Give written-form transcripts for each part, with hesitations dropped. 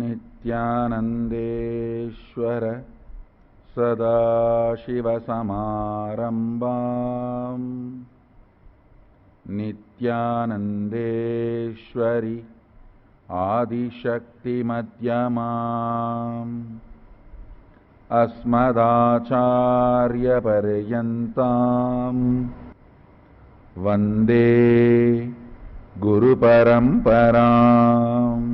नित्यानन्देश्वर सदाशिवसमारम्भाम् नित्यानन्देश्वरि आदिशक्तिमध्यमाम् अस्मदाचार्यपर्यन्ताम् वन्दे गुरुपरम्पराम्।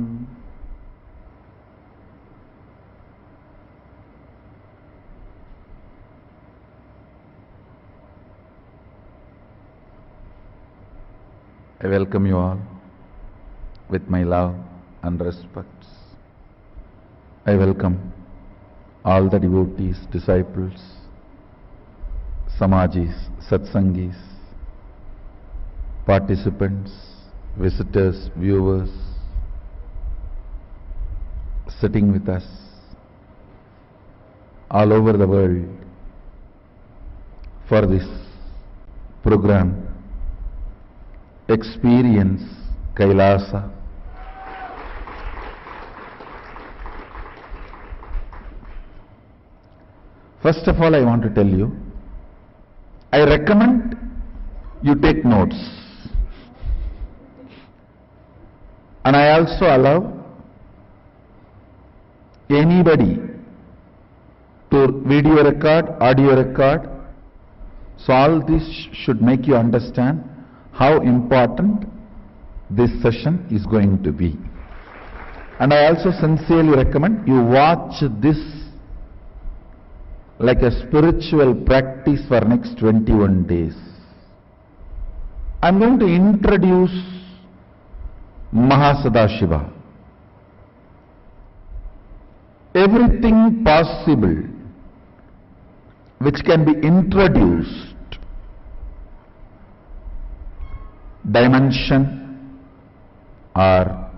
I welcome you all with my love and respects. I welcome all the devotees, disciples, Samajis, Satsangis, participants, visitors, viewers, sitting with us all over the world for this program, Experience Kailasa. First of all, I want to tell you, I recommend you take notes. And I also allow anybody to video record, audio record. So all this should make you understand how important this session is going to be. And I also sincerely recommend you watch this like a spiritual practice for next 21 days. I'm going to introduce Mahasadashiva. Everything possible which can be introduced, dimension or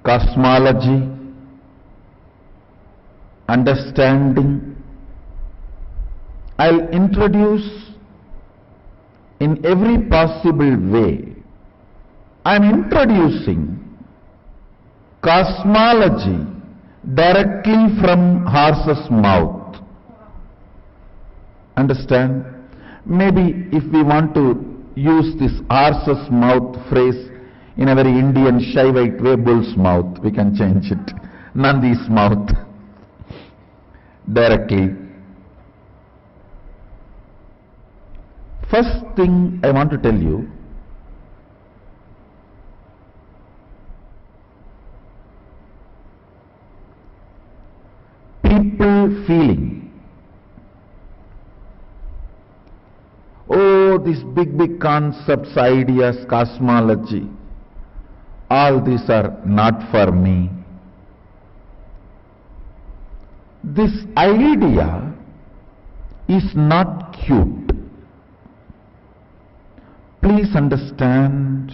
cosmology, understanding, I'll introduce in every possible way. I'm introducing cosmology directly from horse's mouth. Understand? Maybe if we want to use this horse's mouth phrase in a very Indian Shaivite way, bull's mouth, we can change it. Nandi's mouth. Directly. First thing I want to tell you, people feeling, oh, these big concepts, ideas, cosmology, all these are not for me. This idea is not cute. Please understand.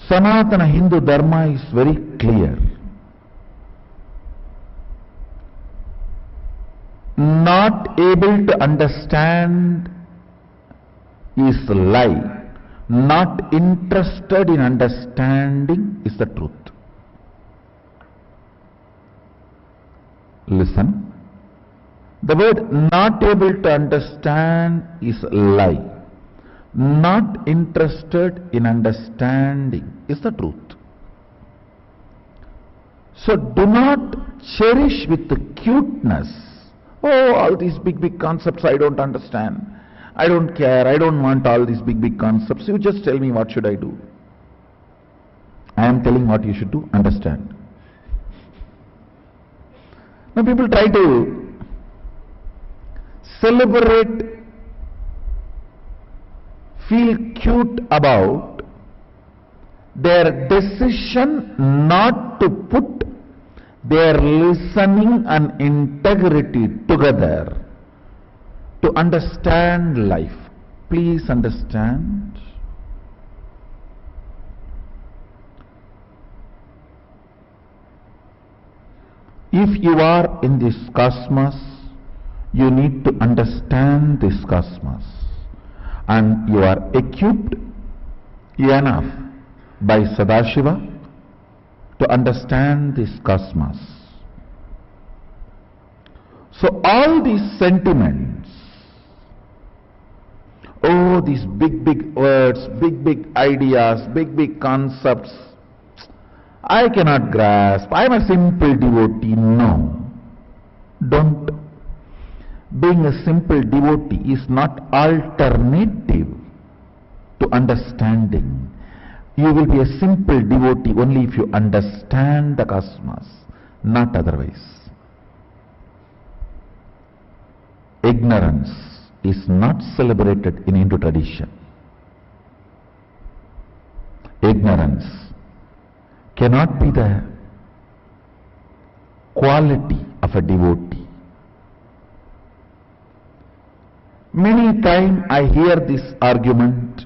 Sanatana Hindu Dharma is very clear. Not able to understand is a lie. Not interested in understanding is the truth. Listen. The word not able to understand is a lie. Not interested in understanding is the truth. So do not cherish with the cuteness. Oh, all these big concepts I don't understand. I don't care. I don't want all these big concepts. You just tell me what should I do. I am telling what you should do. Understand. Now people try to celebrate, feel cute about their decision not to put their listening and integrity together to understand life. Please understand. If you are in this cosmos, You need to understand this cosmos, and you are equipped enough by Sadashiva to understand this cosmos. So all these sentiments, oh, these big words, big ideas, big concepts, I cannot grasp, I am a simple devotee. No, don't. Being a simple devotee is not alternative to understanding. You will be a simple devotee only if you understand the cosmos, not otherwise. Ignorance is not celebrated in Hindu tradition. Ignorance cannot be the quality of a devotee. Many times I hear this argument,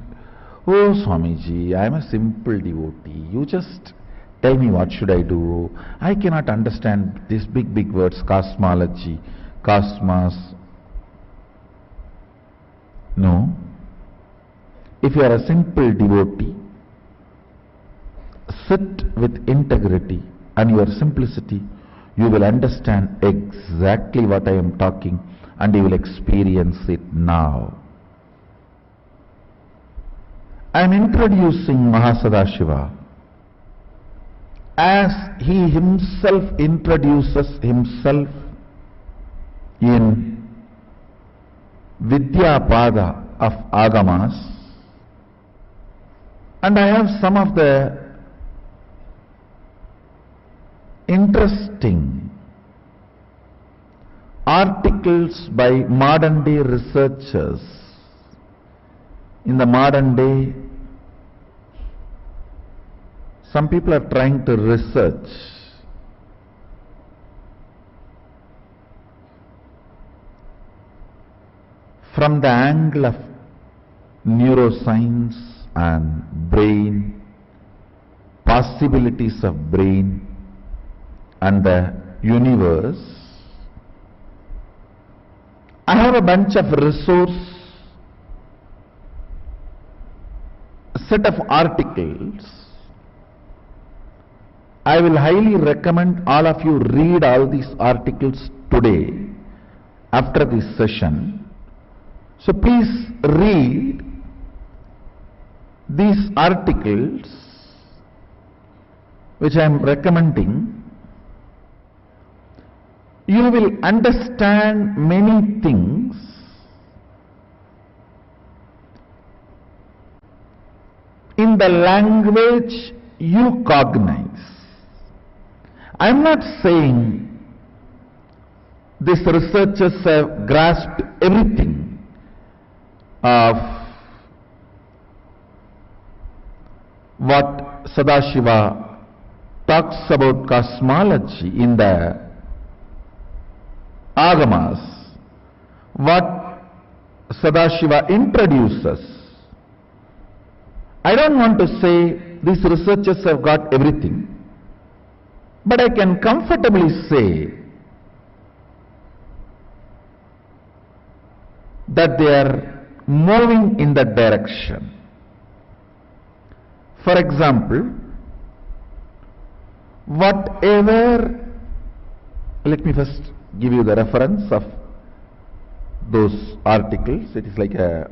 oh Swamiji, I am a simple devotee, you just tell me what should I do. I cannot understand these big words, cosmology, cosmos. No. If you are a simple devotee, sit with integrity and your simplicity, you will understand exactly what I am talking, and you will experience it now. I am introducing Mahasadashiva as he himself introduces himself in Vidyapada of Agamas, and I have some of the interesting articles by modern day researchers. In the modern day, some people are trying to research from the angle of neuroscience and brain, possibilities of brain and the universe. I have a bunch of set of articles. I will highly recommend all of you read all these articles today after this session. So please read these articles which I am recommending. You will understand many things in the language you cognize. I am not saying these researchers have grasped everything of what Sadashiva talks about cosmology in the Agamas, what Sadashiva introduces. I don't want to say these researchers have got everything, but I can comfortably say that they are moving in that direction. For example, whatever, let me first give you the reference of those articles. It is like a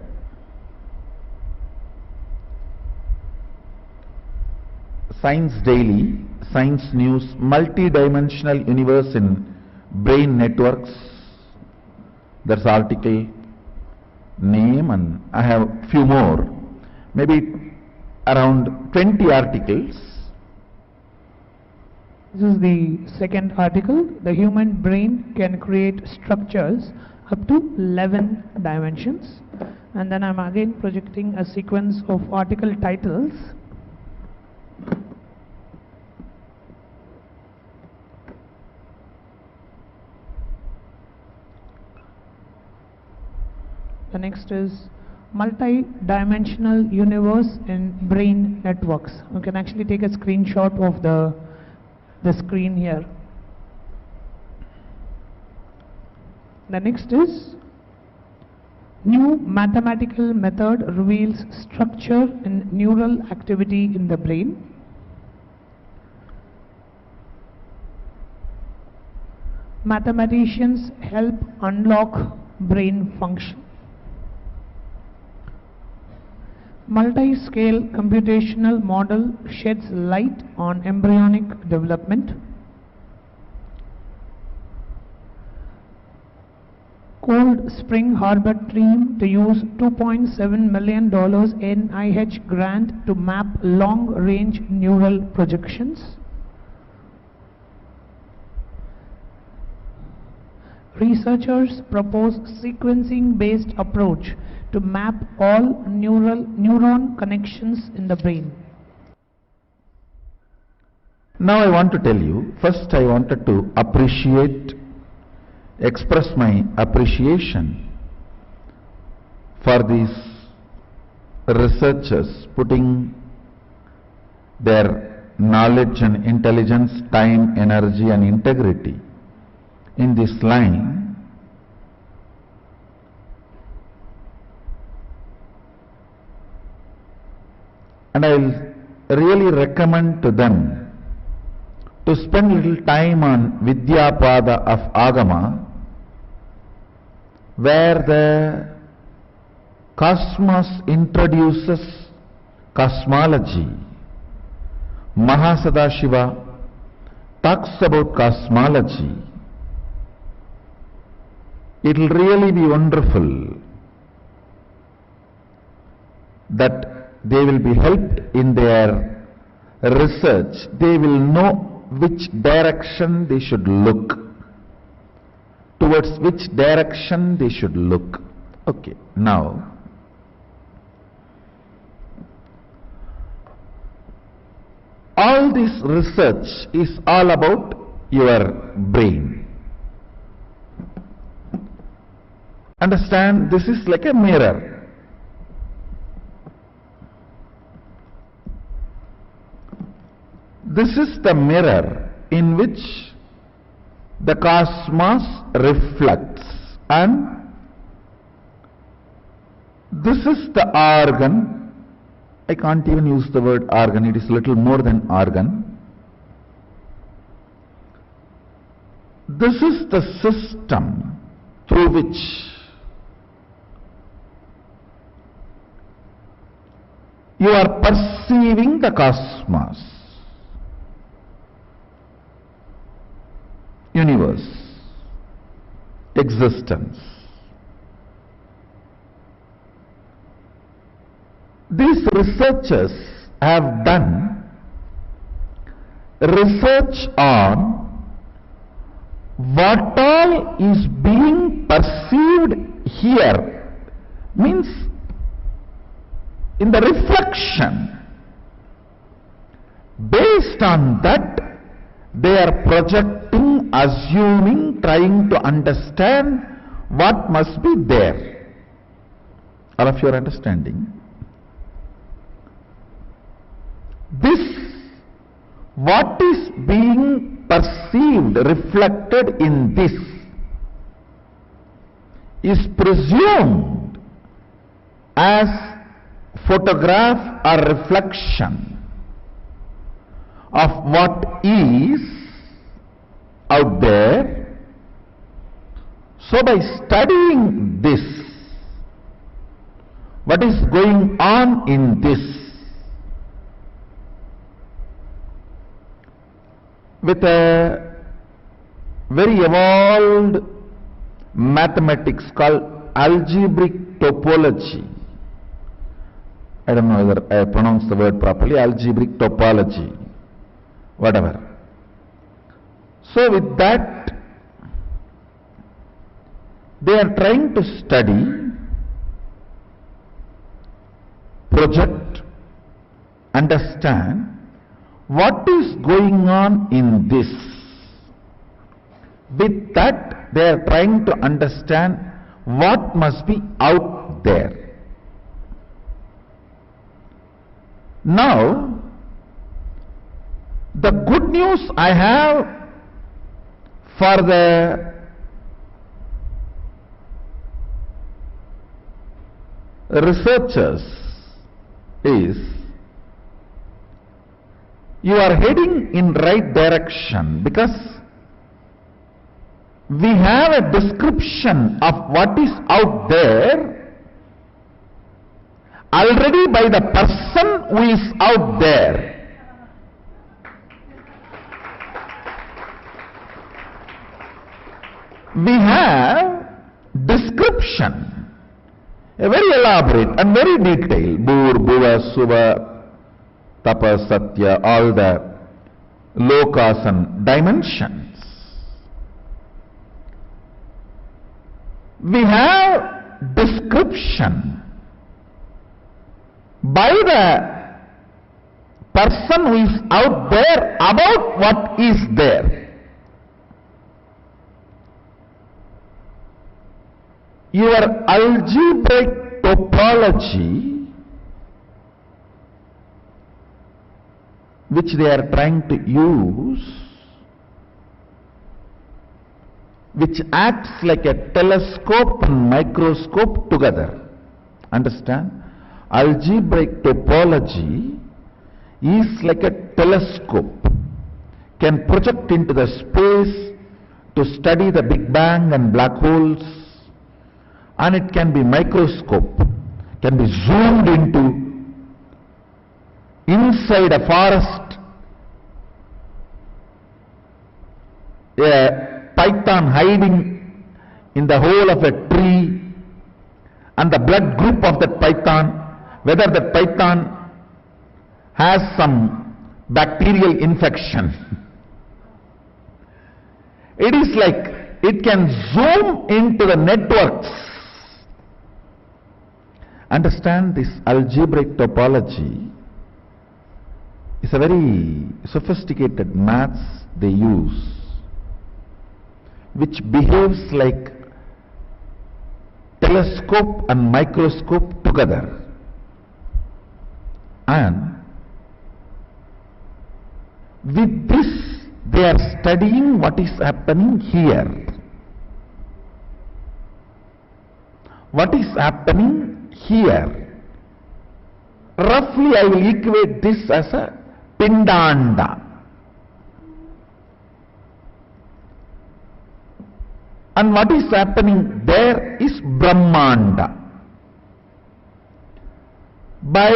Science Daily, Science News, Multi-Dimensional Universe in Brain Networks. That's article name, and I have few more, maybe around 20 articles. This is the second article. The human brain can create structures up to 11 dimensions. And then I'm again projecting a sequence of article titles. The next is multi-dimensional universe in brain networks. You can actually take a screenshot of the screen here. The next is new mathematical method reveals structure and neural activity in the brain. Mathematicians help unlock brain function. Multi-scale computational model sheds light on embryonic development. Cold Spring Harbor team to use $2.7 million NIH grant to map long-range neural projections. Researchers propose sequencing-based approach to map all neuron connections in the brain. Now I want to tell you, first I wanted to express my appreciation for these researchers putting their knowledge and intelligence, time, energy and integrity in this line. And I will really recommend to them to spend little time on Vidyapada of Agama, where the cosmos introduces cosmology. Mahasadashiva talks about cosmology. It will really be wonderful that they will be helped in their research. They will know which direction they should look, towards which direction they should look. Okay, now all this research is all about your brain. Understand, this is like a mirror. This is the mirror in which the cosmos reflects, and this is the organ. I can't even use the word organ, it is little more than organ. This is the system through which you are perceiving the cosmos, universe, existence. These researchers have done research on what all is being perceived here, means in the reflection. Based on that, they are projecting, assuming, trying to understand what must be there. All of you are understanding? This, what is being perceived, reflected in this, is presumed as photograph or reflection of what is out there. So by studying this, what is going on in this, with a very evolved mathematics called algebraic topology. I don't know whether I pronounce the word properly, algebraic topology, whatever. So with that, they are trying to study, project, understand what is going on in this. With that, they are trying to understand what must be out there. Now, the good news I have for the researchers is you are heading in right direction because we have a description of what is out there already by the person who is out there. We have description, a very elaborate and very detailed, Bhur, Bhuva, Suva, Tapa, Satya, all the lokas and dimensions. We have description by the person who is out there about what is there. Your algebraic topology, which they are trying to use, which acts like a telescope and microscope together. Understand? Algebraic topology is like a telescope, can project into the space to study the Big Bang and black holes, and it can be microscope, can be zoomed into inside a forest, a python hiding in the hole of a tree, and the blood group of that python, whether that python has some bacterial infection. It is like it can zoom into the networks. Understand, this algebraic topology is a very sophisticated maths they use, which behaves like telescope and microscope together. And with this, they are studying what is happening here. What is happening here? Roughly, I will equate this as a Pindanda. And what is happening there is Brahmanda. By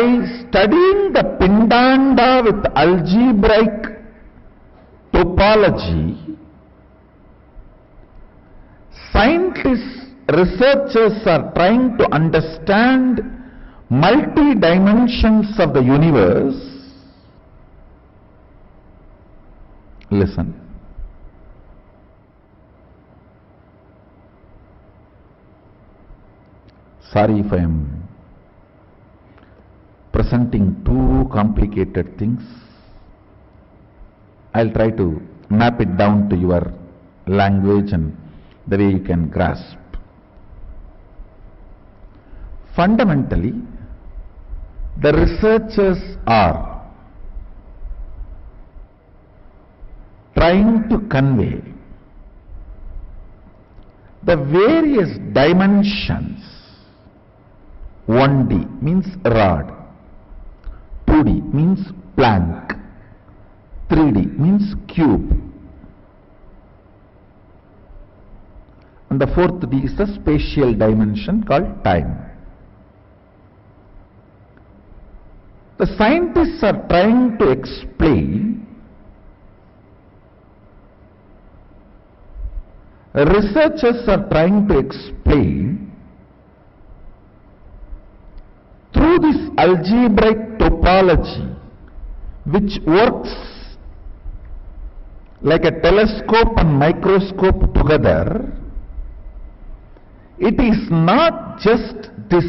studying the Pindanda with algebraic topology, scientists, researchers are trying to understand multi-dimensions of the universe. Listen. Sorry if I am presenting too complicated things. I'll try to map it down to your language and the way you can grasp. Fundamentally, the researchers are trying to convey the various dimensions. 1D means rod, 2D means plank, 3D means cube, and the fourth D is the spatial dimension called time. The scientists are trying to explain, researchers are trying to explain through this algebraic topology, which works like a telescope and microscope together. It is not just this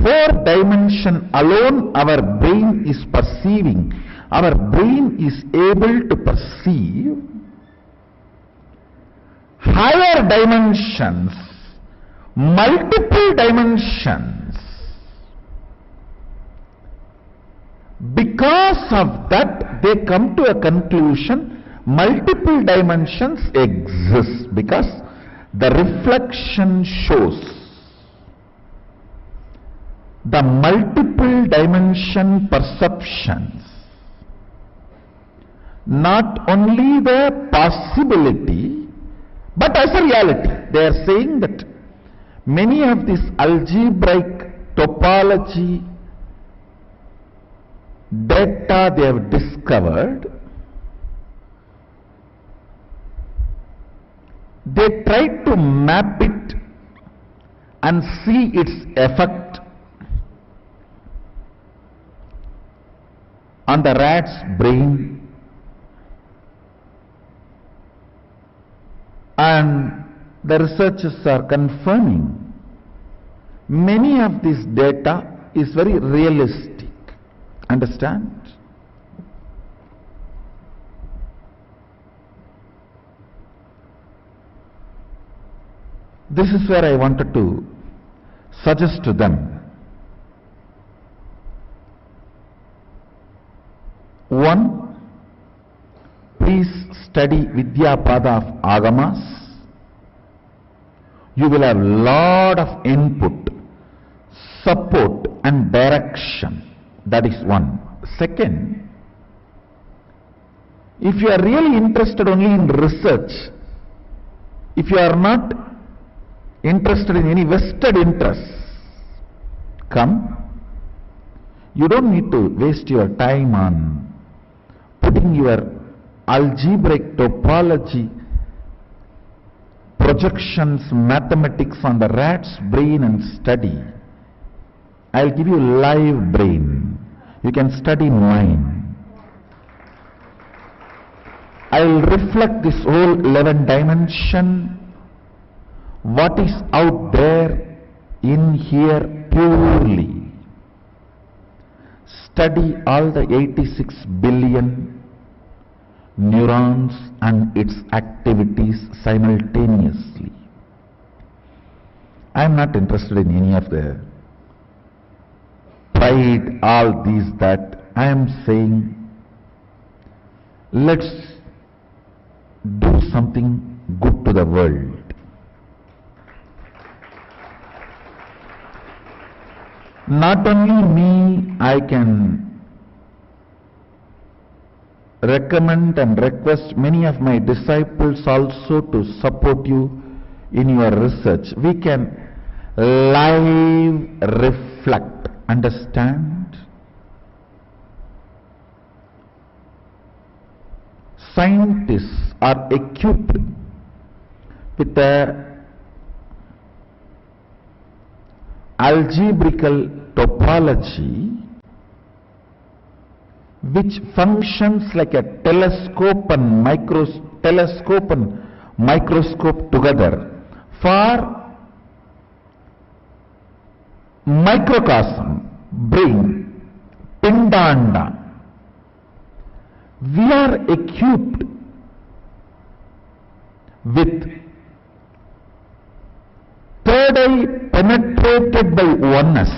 4-dimension alone our brain is perceiving. Our brain is able to perceive higher dimensions, multiple dimensions. Because of that, they come to a conclusion, multiple dimensions exist because the reflection shows. the multiple dimension perceptions, not only the possibility, but as a reality. They are saying that many of these algebraic topology data they have discovered, they try to map it and see its effect on the rat's brain, and the researchers are confirming many of this data is very realistic. Understand? This is where I wanted to suggest to them. One, please study Vidyapada of Agamas. You will have lot of input, support and direction. That is one. Second, if you are really interested only in research, if you are not interested in any vested interests, come. You don't need to waste your time on putting your algebraic topology projections, mathematics on the rat's brain and study. I'll give you live brain. You can study mine. I'll reflect this whole 11 dimension, what is out there in here purely. Study all the 86 billion neurons and its activities simultaneously. I am not interested in any of the pride, all these, that. I am saying, let's do something good to the world. Not only me, I can recommend and request many of my disciples also to support you in your research. We can live reflect. Understand? Scientists are equipped with a algebraical topology which functions like a telescope and microscope together for microcosm, brain, pindanda. We are equipped with third eye penetrated by oneness,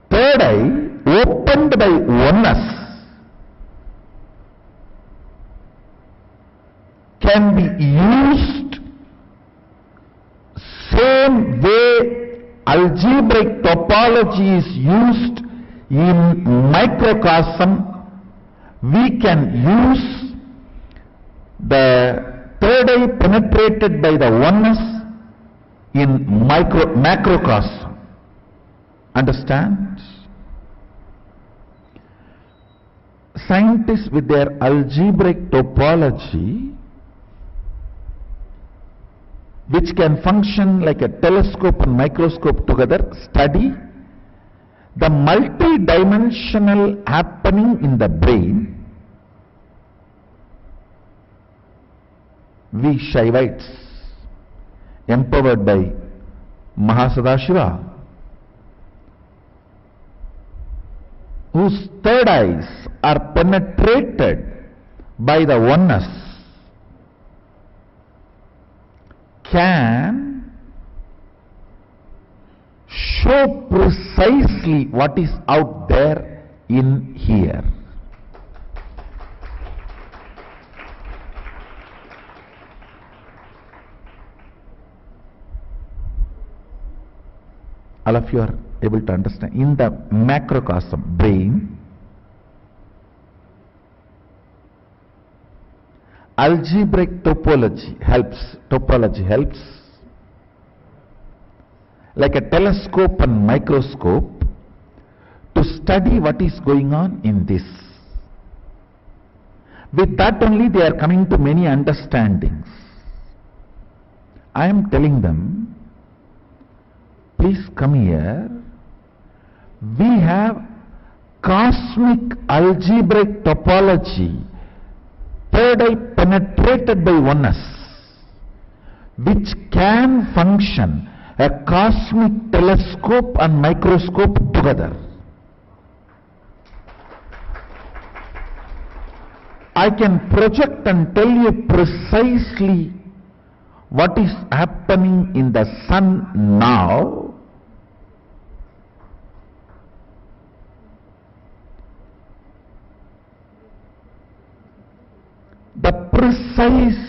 third eye opened by oneness, can be used same way algebraic topology is used in microcosm. We can use the third eye penetrated by the oneness in macrocosm. Understand? Scientists with their algebraic topology, which can function like a telescope and microscope together, study the multi-dimensional happening in the brain. We Shaivites, empowered by Mahasadashiva, whose third eyes are penetrated by the oneness, can show precisely what is out there in here. all of you are able to understand, in the macrocosm brain, algebraic topology helps, like a telescope and microscope, to study what is going on in this. With that only they are coming to many understandings. I am telling them, please come here. We have cosmic algebraic topology, third eye penetrated by oneness, which can function a cosmic telescope and microscope together. I can project and tell you precisely what is happening in the sun now. The precise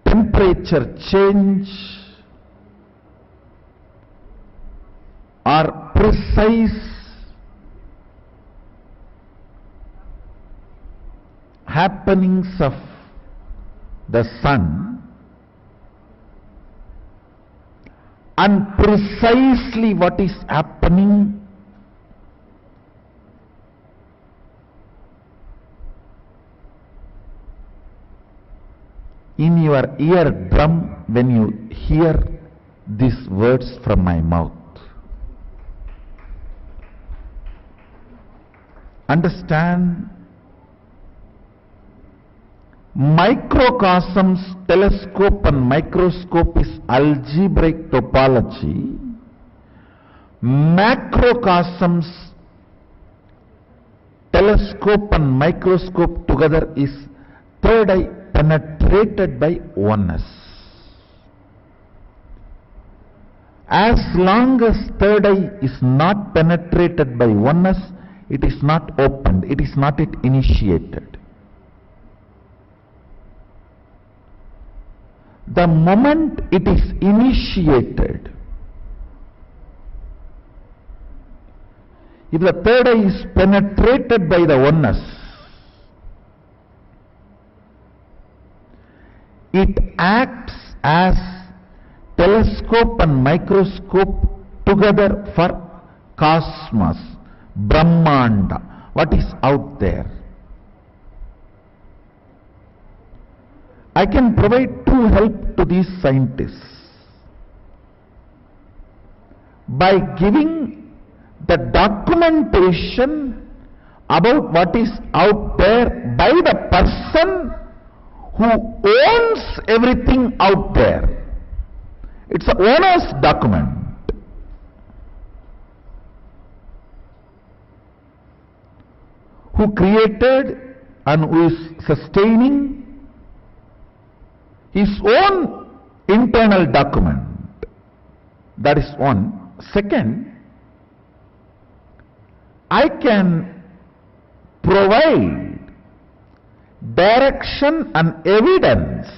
temperature change or precise happenings of the sun, and precisely what is happening in your eardrum when you hear these words from my mouth. Understand? Microcosm's telescope and microscope is algebraic topology. Macrocosm's telescope and microscope together is third eye penetrated by oneness. As long as third eye is not penetrated by oneness, it is not opened, it is not yet initiated. The moment it is initiated, if the third eye is penetrated by the oneness, it acts as telescope and microscope together for cosmos, Brahmanda, what is out there. I can provide true help to these scientists by giving the documentation about what is out there by the person who owns everything out there. It's an owner's document. Who created and who is sustaining his own internal document. That is one. Second, I can provide direction and evidence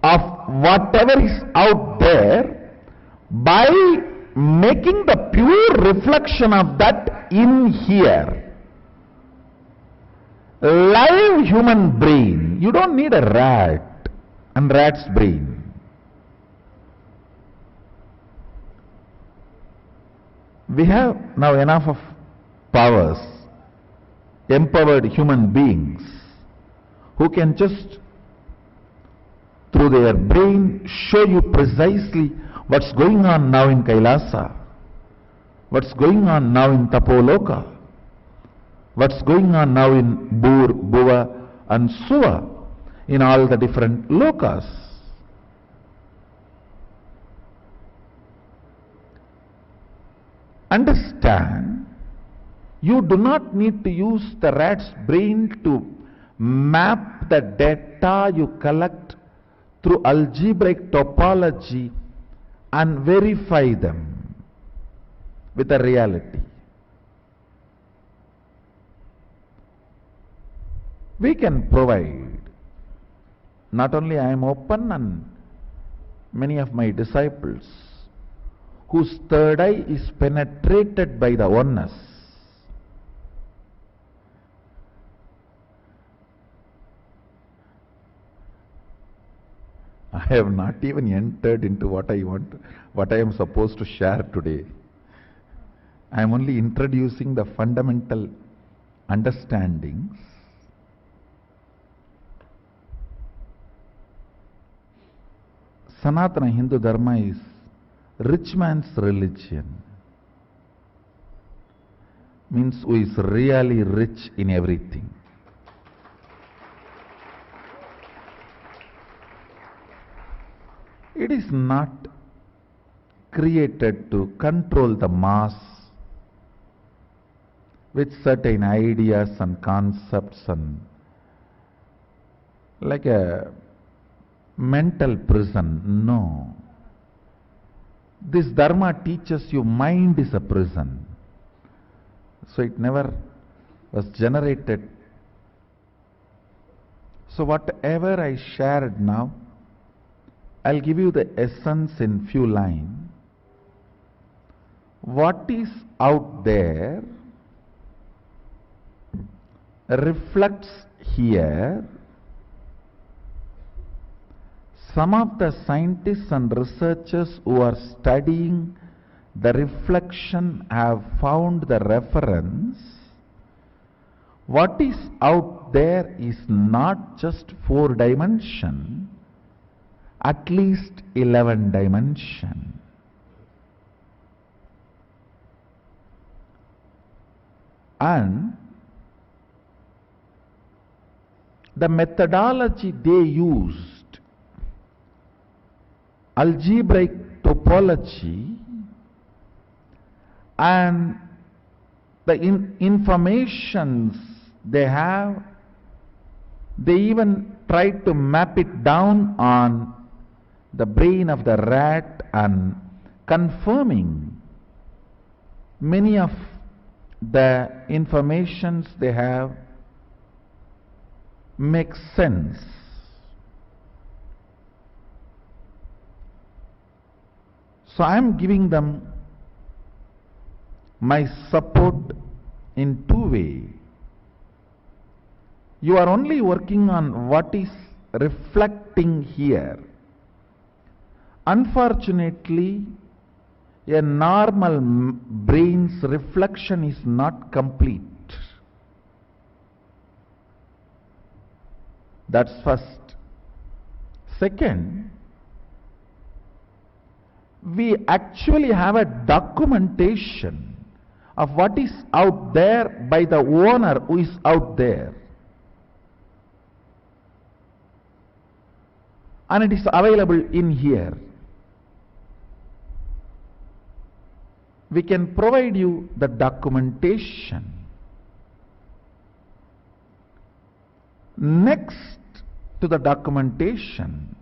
of whatever is out there by making the pure reflection of that in here. Live human brain. You don't need a rat and rat's brain. We have now enough of powers, empowered human beings who can just through their brain show you precisely what's going on now in Kailasa, what's going on now in Tapoloka, what's going on now in Bur, Buva and Suva, in all the different lokas. Understand, you do not need to use the rat's brain to map the data you collect through algebraic topology and verify them with a reality. We can provide, not only I am open and many of my disciples whose third eye is penetrated by the oneness. I have not even entered into what I am supposed to share today. I am only introducing the fundamental understandings. Sanatana Hindu Dharma is rich man's religion. Means who is really rich in everything. It is not created to control the mass with certain ideas and concepts and like a mental prison. No. This Dharma teaches you mind is a prison. So it never was generated. So whatever I shared now, I'll give you the essence in few lines. What is out there reflects here. Some of the scientists and researchers who are studying the reflection have found the reference. What is out there is not just 4 dimension, at least 11 dimension. And the methodology they used, algebraic topology, and the informations they have, they even tried to map it down on the brain of the rat and confirming many of the informations they have make sense. So I am giving them my support in 2 ways. You are only working on what is reflecting here. Unfortunately, a normal brain's reflection is not complete. That's first. Second, we actually have a documentation of what is out there by the owner who is out there. And it is available in here. We can provide you the documentation. Next to the documentation,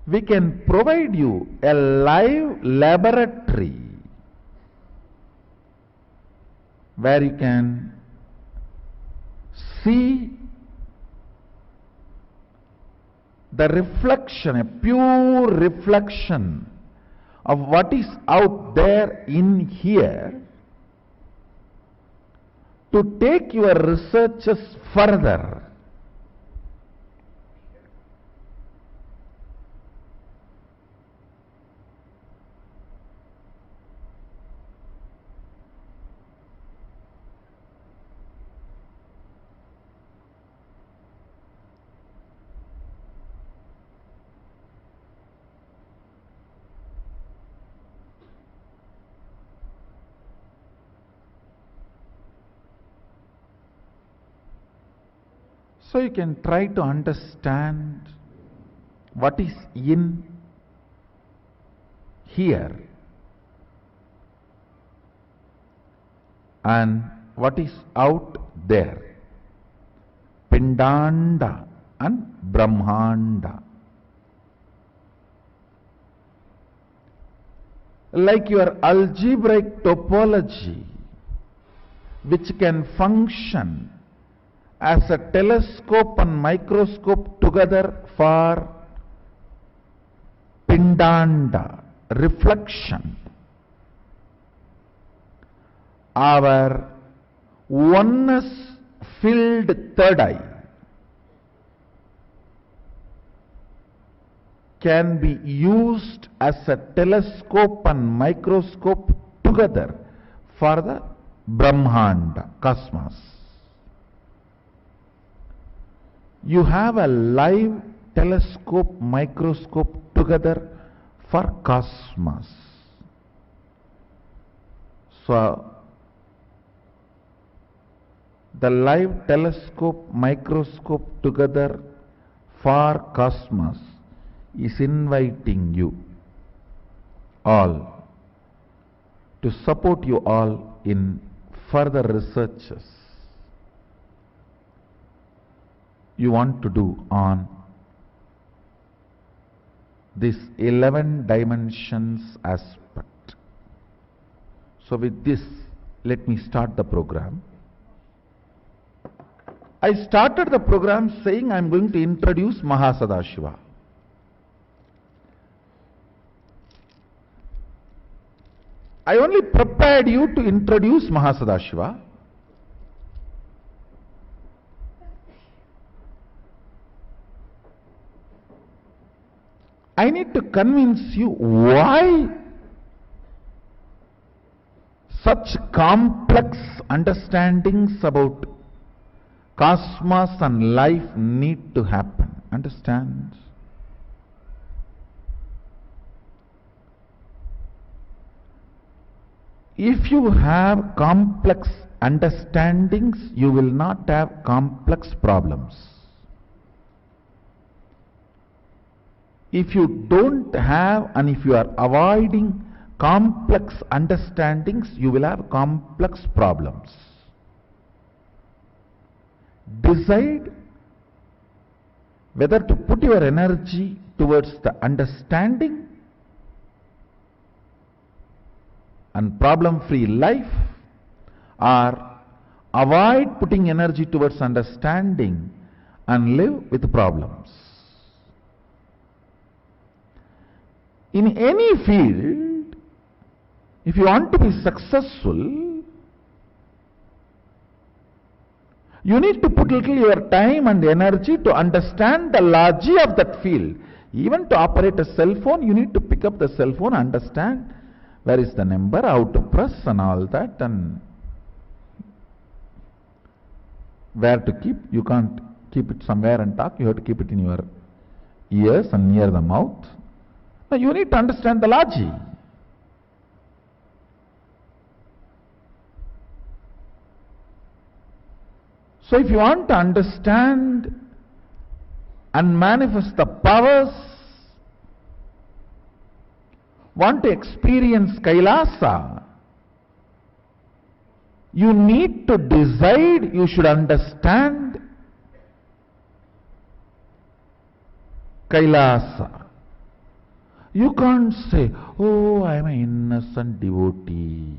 we can provide you a live laboratory where you can see the reflection, a pure reflection of what is out there in here, to take your researches further. So you can try to understand what is in here and what is out there. Pindanda and Brahmanda. Like your algebraic topology, which can function as a telescope and microscope together for Pindanda, reflection. Our oneness filled third eye can be used as a telescope and microscope together for the Brahmanda, cosmos. You have a live telescope, microscope together for cosmos. So, the live telescope, microscope together for cosmos is inviting you all to support you all in further researches you want to do on this 11 dimensions aspect. So with this, let me start the program. I started the program saying I am going to introduce Mahasadashiva. I only prepared you to introduce Mahasadashiva. I need to convince you why such complex understandings about cosmos and life need to happen. Understand? If you have complex understandings, you will not have complex problems. If you don't have and if you are avoiding complex understandings, you will have complex problems. Decide whether to put your energy towards the understanding and problem-free life, or avoid putting energy towards understanding and live with problems. In any field, if you want to be successful, you need to put little your time and energy to understand the logic of that field. Even to operate a cell phone, you need to pick up the cell phone, understand where is the number, how to press and all that, and where to keep. You can't keep it somewhere and talk, you have to keep it in your ears and near the mouth. Now you need to understand the logic. So if you want to understand and manifest the powers, want to experience Kailasa, you need to decide, you should understand Kailasa. You can't say, oh, I am an innocent devotee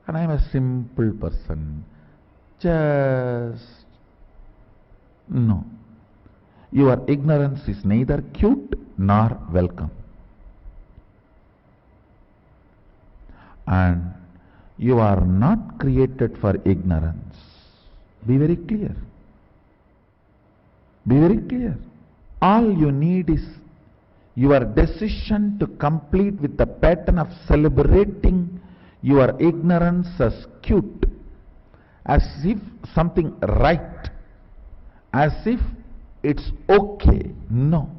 and I am a simple person. Just no. Your ignorance is neither cute nor welcome. And you are not created for ignorance. Be very clear. Be very clear. All you need is your decision to complete with the pattern of celebrating your ignorance as cute, as if something right, as if it's okay. No,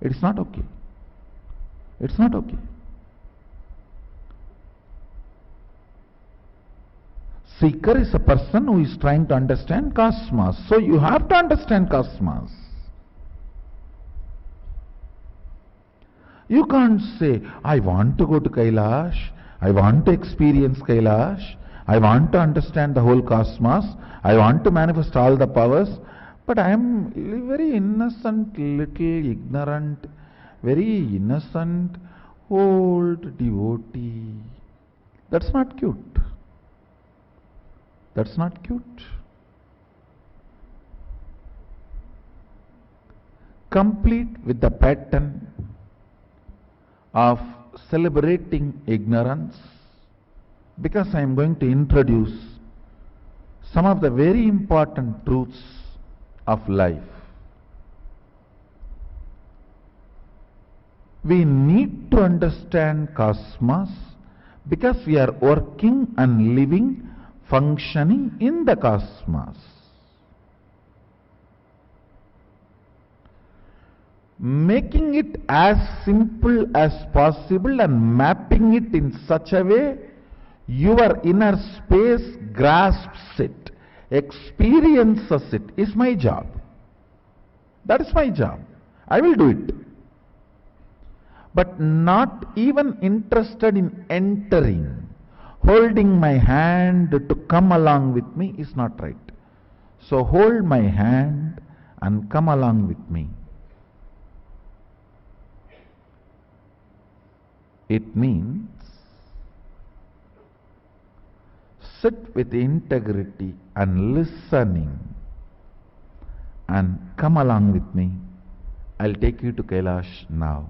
it's not okay. It's not okay. Seeker is a person who is trying to understand cosmos. So you have to understand cosmos. You can't say, I want to go to Kailash, I want to experience Kailash, I want to understand the whole cosmos, I want to manifest all the powers, but I am very innocent, little ignorant, very innocent, old devotee. That's not cute. That's not cute. Complete with the pattern of celebrating ignorance, because I am going to introduce some of the very important truths of life. We need to understand cosmos because we are working and living, functioning in the cosmos. Making it as simple as possible and mapping it in such a way your inner space grasps it, experiences it, is my job. That is my job. I will do it. But not even interested in entering, holding my hand to come along with me is not right. So hold my hand and come along with me. It means sit with integrity and listening and come along with me. I'll take you to Kailash now.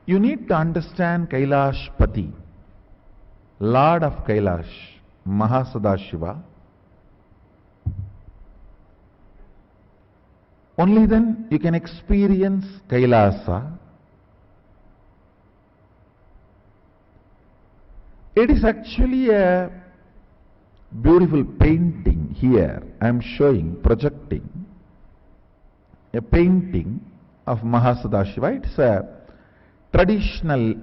You need to understand Kailash Pati, Lord of Kailash, Mahasadashiva. Only then you can experience Kailasa. It is actually a beautiful painting here. I am showing, projecting a painting of Mahasadashiva. It's a traditional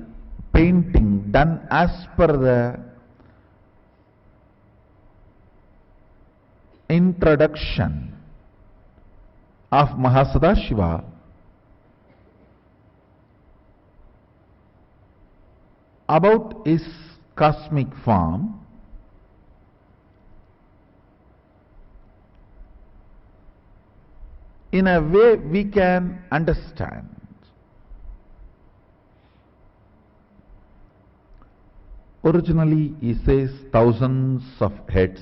painting done as per the introduction of Mahasadashiva about his cosmic form, in a way we can understand. Originally he says thousands of heads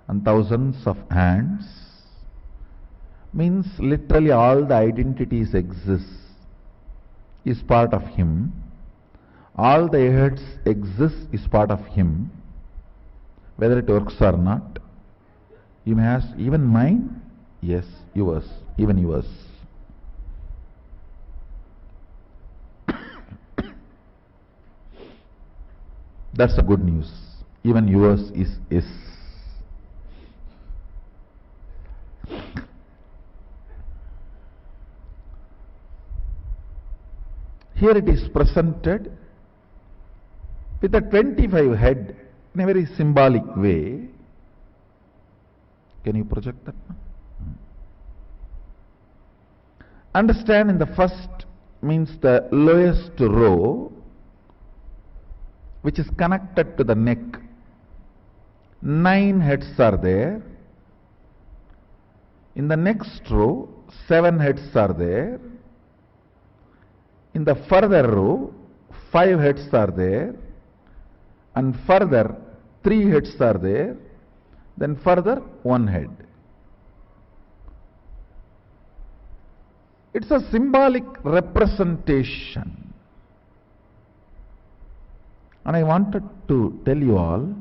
and thousands of hands, means literally all the identities exist, is part of him. All the heads exist is part of him, whether it works or not. You may ask, even mine? Yes, yours, even yours. That's the good news. Even yours is. Here it is presented with a 25 head in a very symbolic way. Can you project that? Understand, in the first means the lowest row, which is connected to the neck. 9 heads are there. In the next row, 7 heads are there. In the further row, 5 heads are there. And further, 3 heads are there. Then further, 1 head. It's a symbolic representation. And I wanted to tell you all,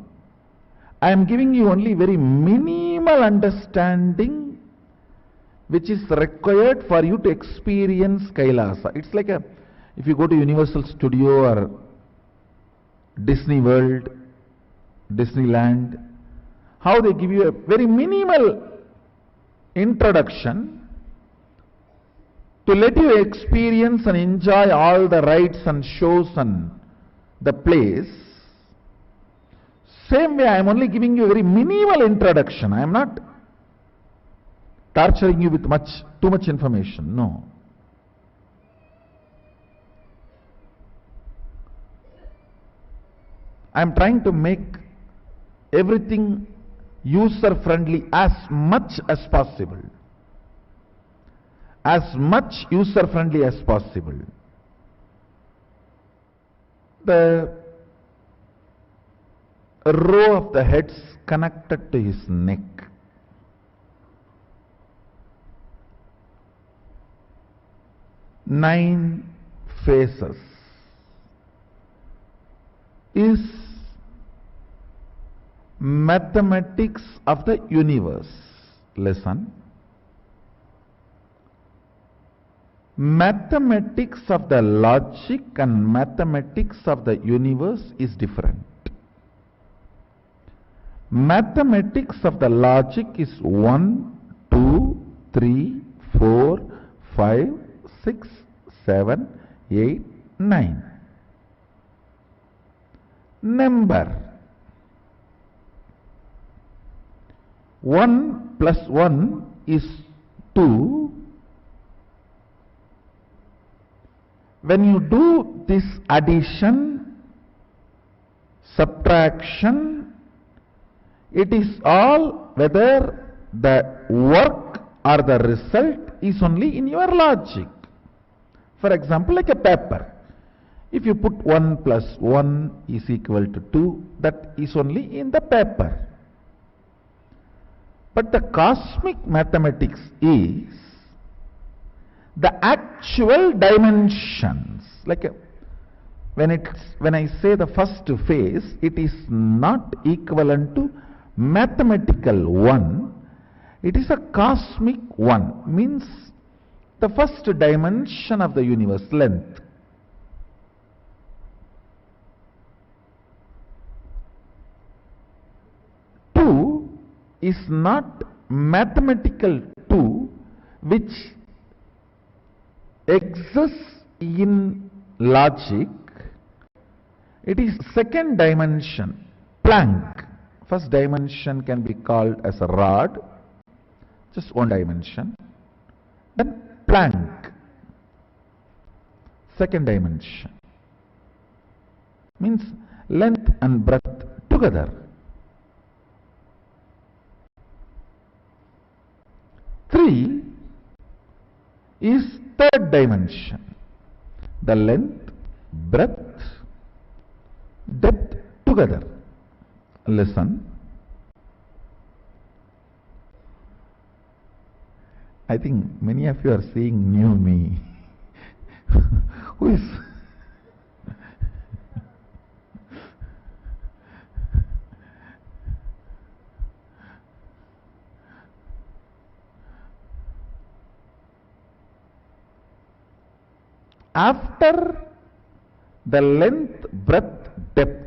I am giving you only very minimal understanding which is required for you to experience Kailasa. It's like if you go to Universal Studio or Disney World, Disneyland, how they give you a very minimal introduction to let you experience and enjoy all the rides and shows and the place. Same way, I am only giving you a very minimal introduction. I am not torturing you with too much information. No. I am trying to make everything user friendly as much as possible. As much user friendly as possible. The row of the heads connected to his neck. Nine faces is mathematics of the universe. Listen. Mathematics of the logic and mathematics of the universe is different. Mathematics of the logic is 1, 2, 3, 4, 5, 6, 7, 8, 9. Number. 1 plus 1 is 2. When you do this addition, subtraction, it is all whether the work or the result is only in your logic. For example, like a paper. If you put 1 plus 1 is equal to 2, that is only in the paper. But the cosmic mathematics is the actual dimensions. Like when I say the first phase, it is not equivalent to mathematical 1. It is a cosmic 1. Means the first dimension of the universe, length. Two is not mathematical 2 which exists in logic. It is second dimension, Planck. First dimension can be called as a rod, just one dimension. Then Planck, second dimension, means length and breadth together. Three is third dimension, the length, breadth, depth together. Listen. I think many of you are seeing new me. Who is? After the length, breadth, depth,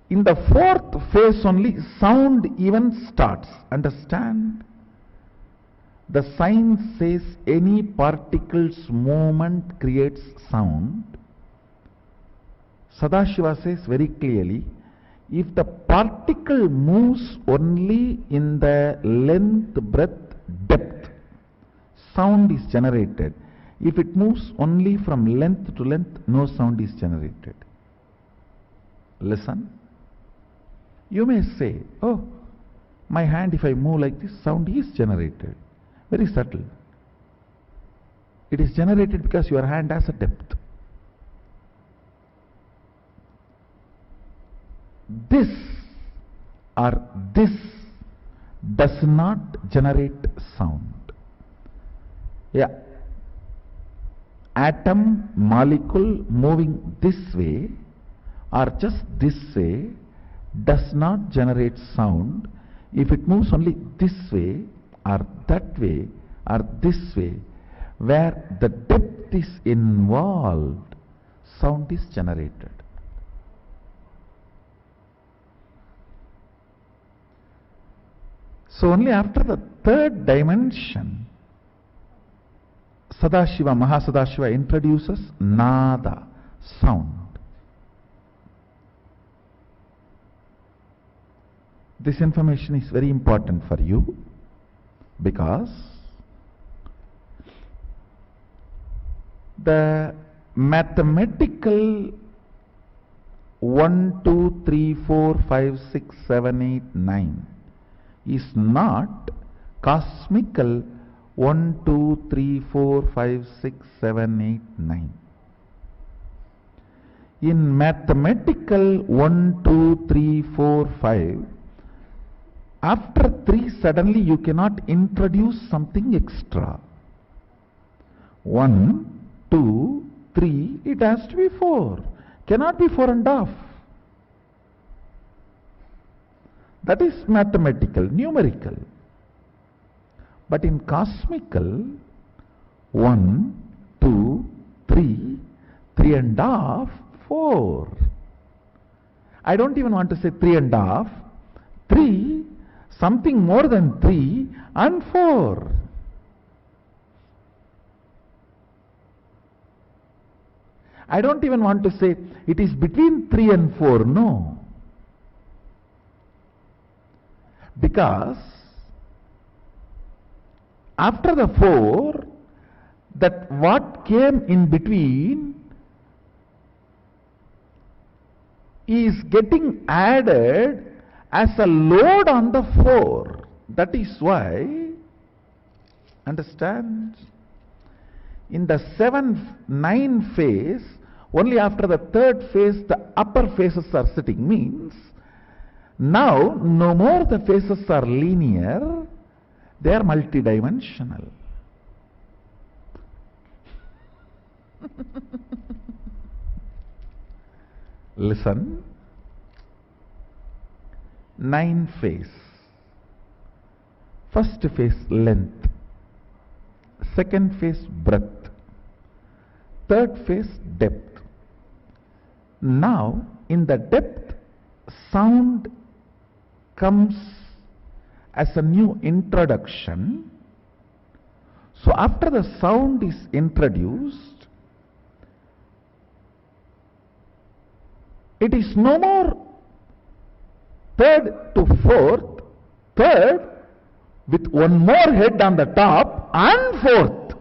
in the fourth phase only sound even starts. Understand? The science says any particle's movement creates sound. Sadashiva says very clearly, if the particle moves only in the length, breadth, depth, sound is generated. If it moves only from length to length, no sound is generated. Listen. You may say, oh, my hand, if I move like this, sound is generated. Very subtle. It is generated because your hand has a depth. This or this does not generate sound. Yeah. Atom, molecule moving this way or just this way does not generate sound. If it moves only this way or that way or this way, where the depth is involved, sound is generated. So only after the third dimension, Sadashiva, Mahasadashiva introduces nada, sound. This information is very important for you because the mathematical 1, 2, 3, 4, 5, 6, 7, 8, 9 is not cosmical 1, 2, 3, 4, 5, 6, 7, 8, 9. In mathematical 1, 2, 3, 4, 5, after 3 suddenly you cannot introduce something extra. 1, 2, 3, it has to be 4. Cannot be 4.5. That is mathematical, numerical. But in cosmical, 1, 2, 3, 3.5, 4. I don't even want to say 3.5, 3, something more than 3, and 4. I don't even want to say it is between 3 and 4, no. Because after the 4, that what came in between is getting added as a load on the 4. That is why, understand, in the 7-9 phase, only after the 3rd phase the upper phases are sitting, means now no more the phases are linear, they are multidimensional. Listen. 9 phase. First phase length, second phase breadth, third phase depth. Now in the depth, sound comes as a new introduction. So after the sound is introduced, it is no more 3rd to 4th, 3rd with one more head on the top, and 4th.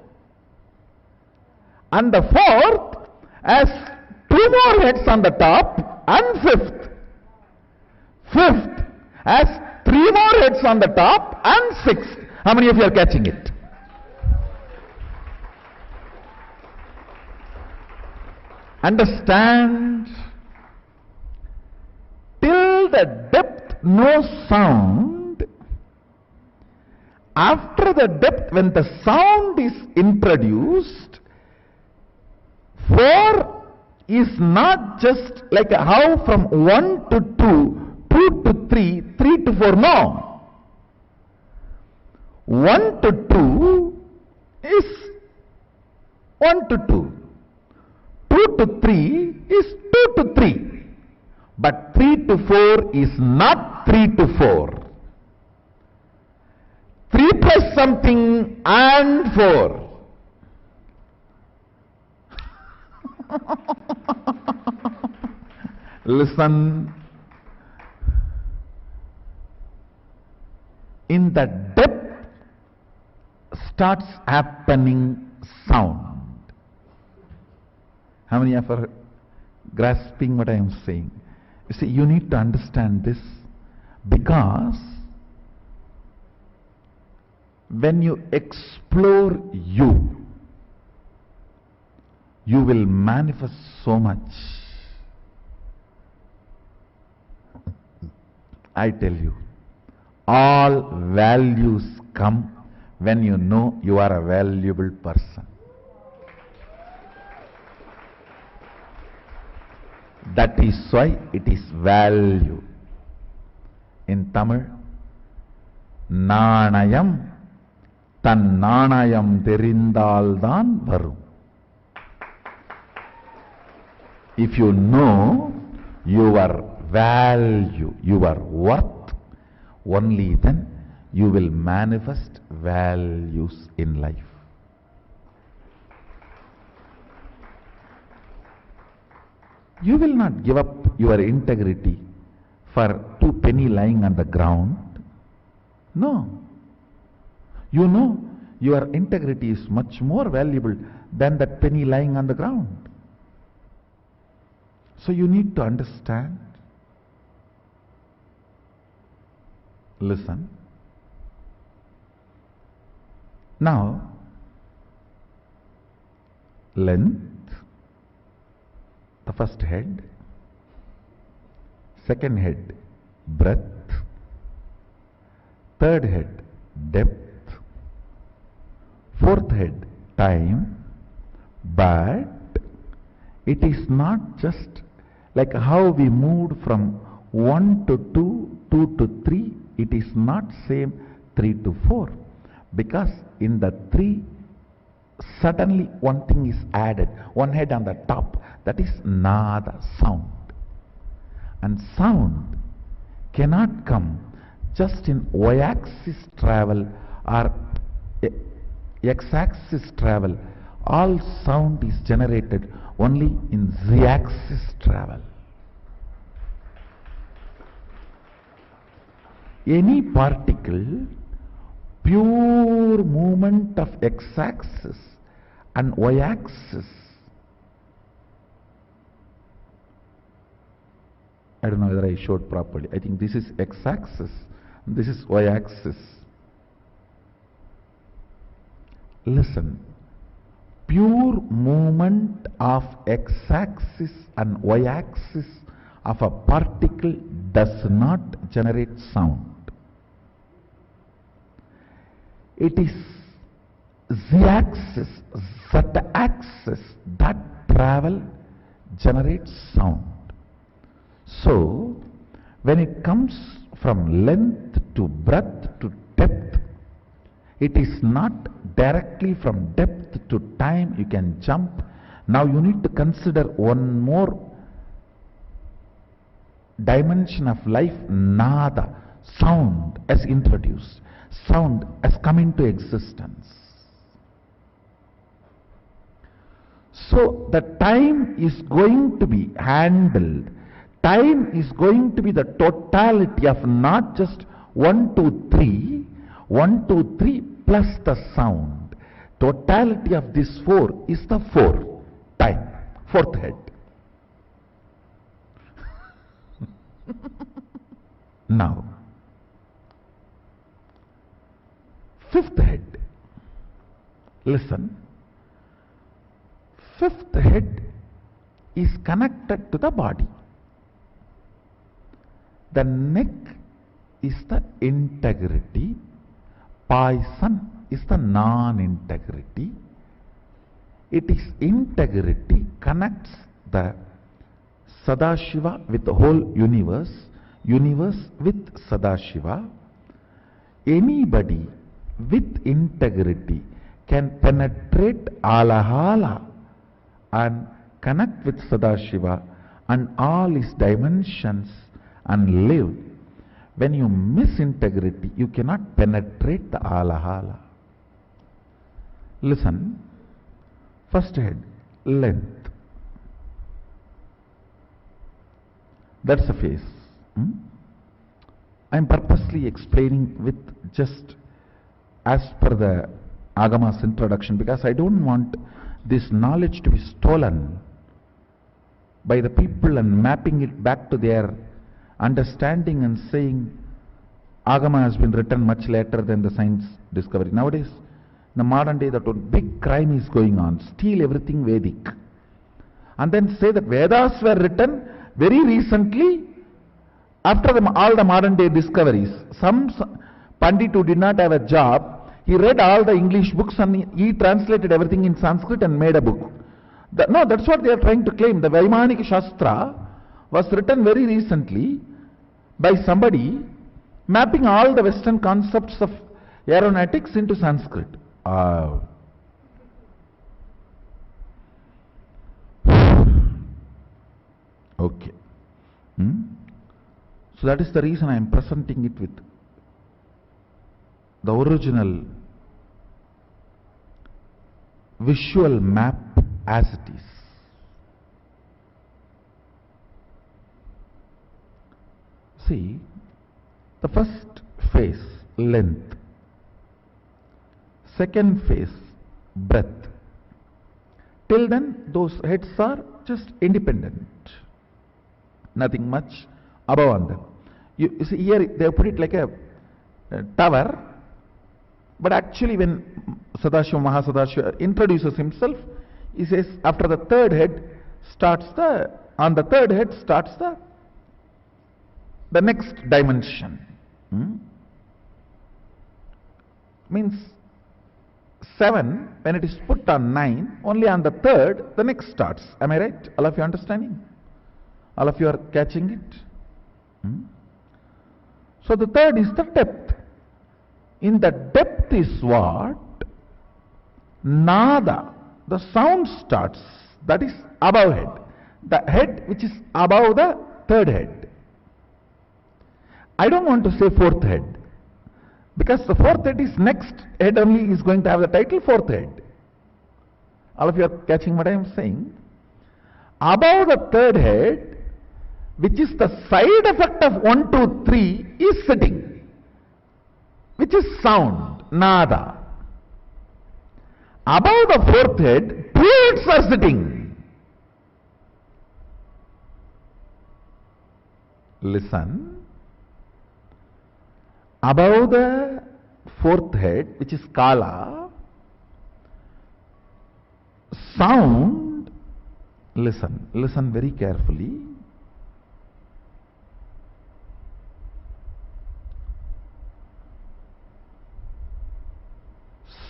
And the 4th has 2 more heads on the top, and 5th. 5th has 3 more heads on the top, and 6th. How many of you are catching it? Understand? Till the depth no sound. After the depth, when the sound is introduced, 4 is not just like how from 1 to 2, 2 to 3, 3 to 4, no. 1 to 2 is 1 to 2. 2 to 3 is 2 to 3. But 3 to 4 is not 3 to 4. 3 plus something and 4. Listen. In the depth starts happening sound. How many of you are grasping what I am saying? You see, you need to understand this, because when you explore you will manifest so much. I tell you, all values come when you know you are a valuable person. That is why it is value. In Tamil, Nanayam, Tan Nanayam Therindaldan Varum. If you know your value, your worth, only then you will manifest values in life. You will not give up your integrity for 2 pennies lying on the ground. No. You know your integrity is much more valuable than that penny lying on the ground. So you need to understand. Listen. Now, length, the first head, second head, breadth, third head, depth, fourth head, time. But it is not just like how we moved from 1 to 2, 2 to 3, it is not same 3 to 4. Because in the 3, suddenly one thing is added, one head on the top, that is nada, sound. And sound cannot come just in y-axis travel or x-axis travel. All sound is generated only in z-axis travel. Any particle, pure movement of x-axis and y-axis. I don't know whether I showed properly. I think this is x-axis, this is y-axis. Listen. Pure movement of x-axis and y-axis of a particle does not generate sound. It is z-axis, z-axis that travel generates sound. So, when it comes from length to breadth to depth, it is not directly from depth to time you can jump. Now you need to consider one more dimension of life, nada, sound as introduced, sound has come into existence. So the time is going to be handled, time is going to be the totality of not just 1, 2, 3, 1, 2, 3 plus the sound. Totality of this 4 is the 4, time, fourth head. Now, fifth head. Listen. Fifth head is connected to the body. The neck is the integrity. Poison is the non-integrity. It is integrity connects the Sadashiva with the whole universe, universe with Sadashiva. Anybody with integrity can penetrate Alahala and connect with Sadashiva and all his dimensions and live. When you miss integrity, you cannot penetrate the Alahala. Listen, first head, length. That's the face. I am purposely explaining with just as per the Agama's introduction, because I don't want this knowledge to be stolen by the people and mapping it back to their understanding and saying Agama has been written much later than the science discovery. Nowadays, in the modern day, that one big crime is going on, steal everything Vedic and then say that Vedas were written very recently after all the modern day discoveries. Some Pandit who did not have a job, he read all the English books and he translated everything in Sanskrit and made a book. No, that's what they are trying to claim. The Vaimanika Shastra was written very recently by somebody mapping all the Western concepts of aeronautics into Sanskrit. Okay. So that is the reason I am presenting it with the original visual map as it is. See, the first phase, length. Second phase, breadth. Till then, those heads are just independent. Nothing much above on them. You see, here they have put it like a tower, but actually when Sadashiva Mahasadashiva introduces himself, he says after the third head, on the third head starts the next dimension. Means 7, when it is put on 9, only on the third, the next starts. Am I right? All of you understanding? All of you are catching it? So the third is the depth. In the depth is what? Nada. The sound starts. That is above head. The head which is above the third head. I don't want to say fourth head, because the fourth head is next head only is going to have the title fourth head. All of you are catching what I am saying? Above the third head, which is the side effect of 1, 2, 3, is sitting, which is sound, nada. Above the fourth head, two heads are sitting. Listen. Above the fourth head, which is Kala, sound, listen very carefully.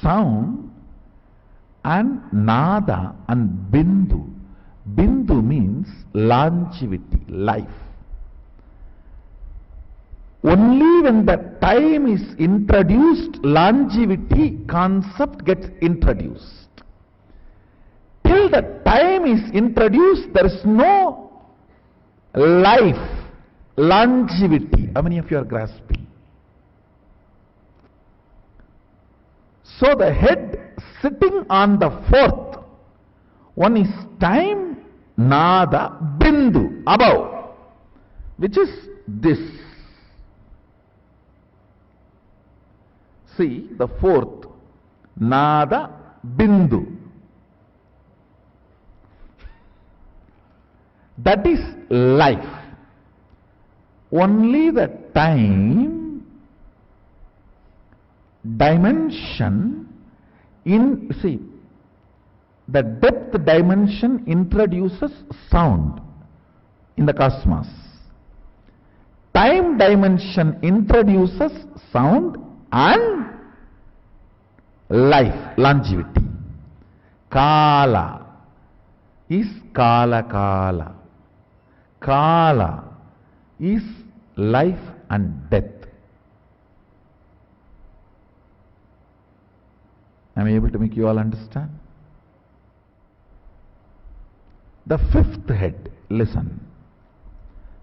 Sound and Nada and Bindu. Bindu means longevity, life. Only when the time is introduced, longevity concept gets introduced. Till the time is introduced, there is no life, longevity. How many of you are grasping? So the head sitting on the fourth, one is time, Nada, Bindu, above, which is this. See, the fourth, Nada, Bindu. That is life. Only the time dimension see, the depth dimension introduces sound in the cosmos. Time dimension introduces sound and life, longevity. Kala is Kala. Kala is life and death. Am I able to make you all understand? The fifth head, listen.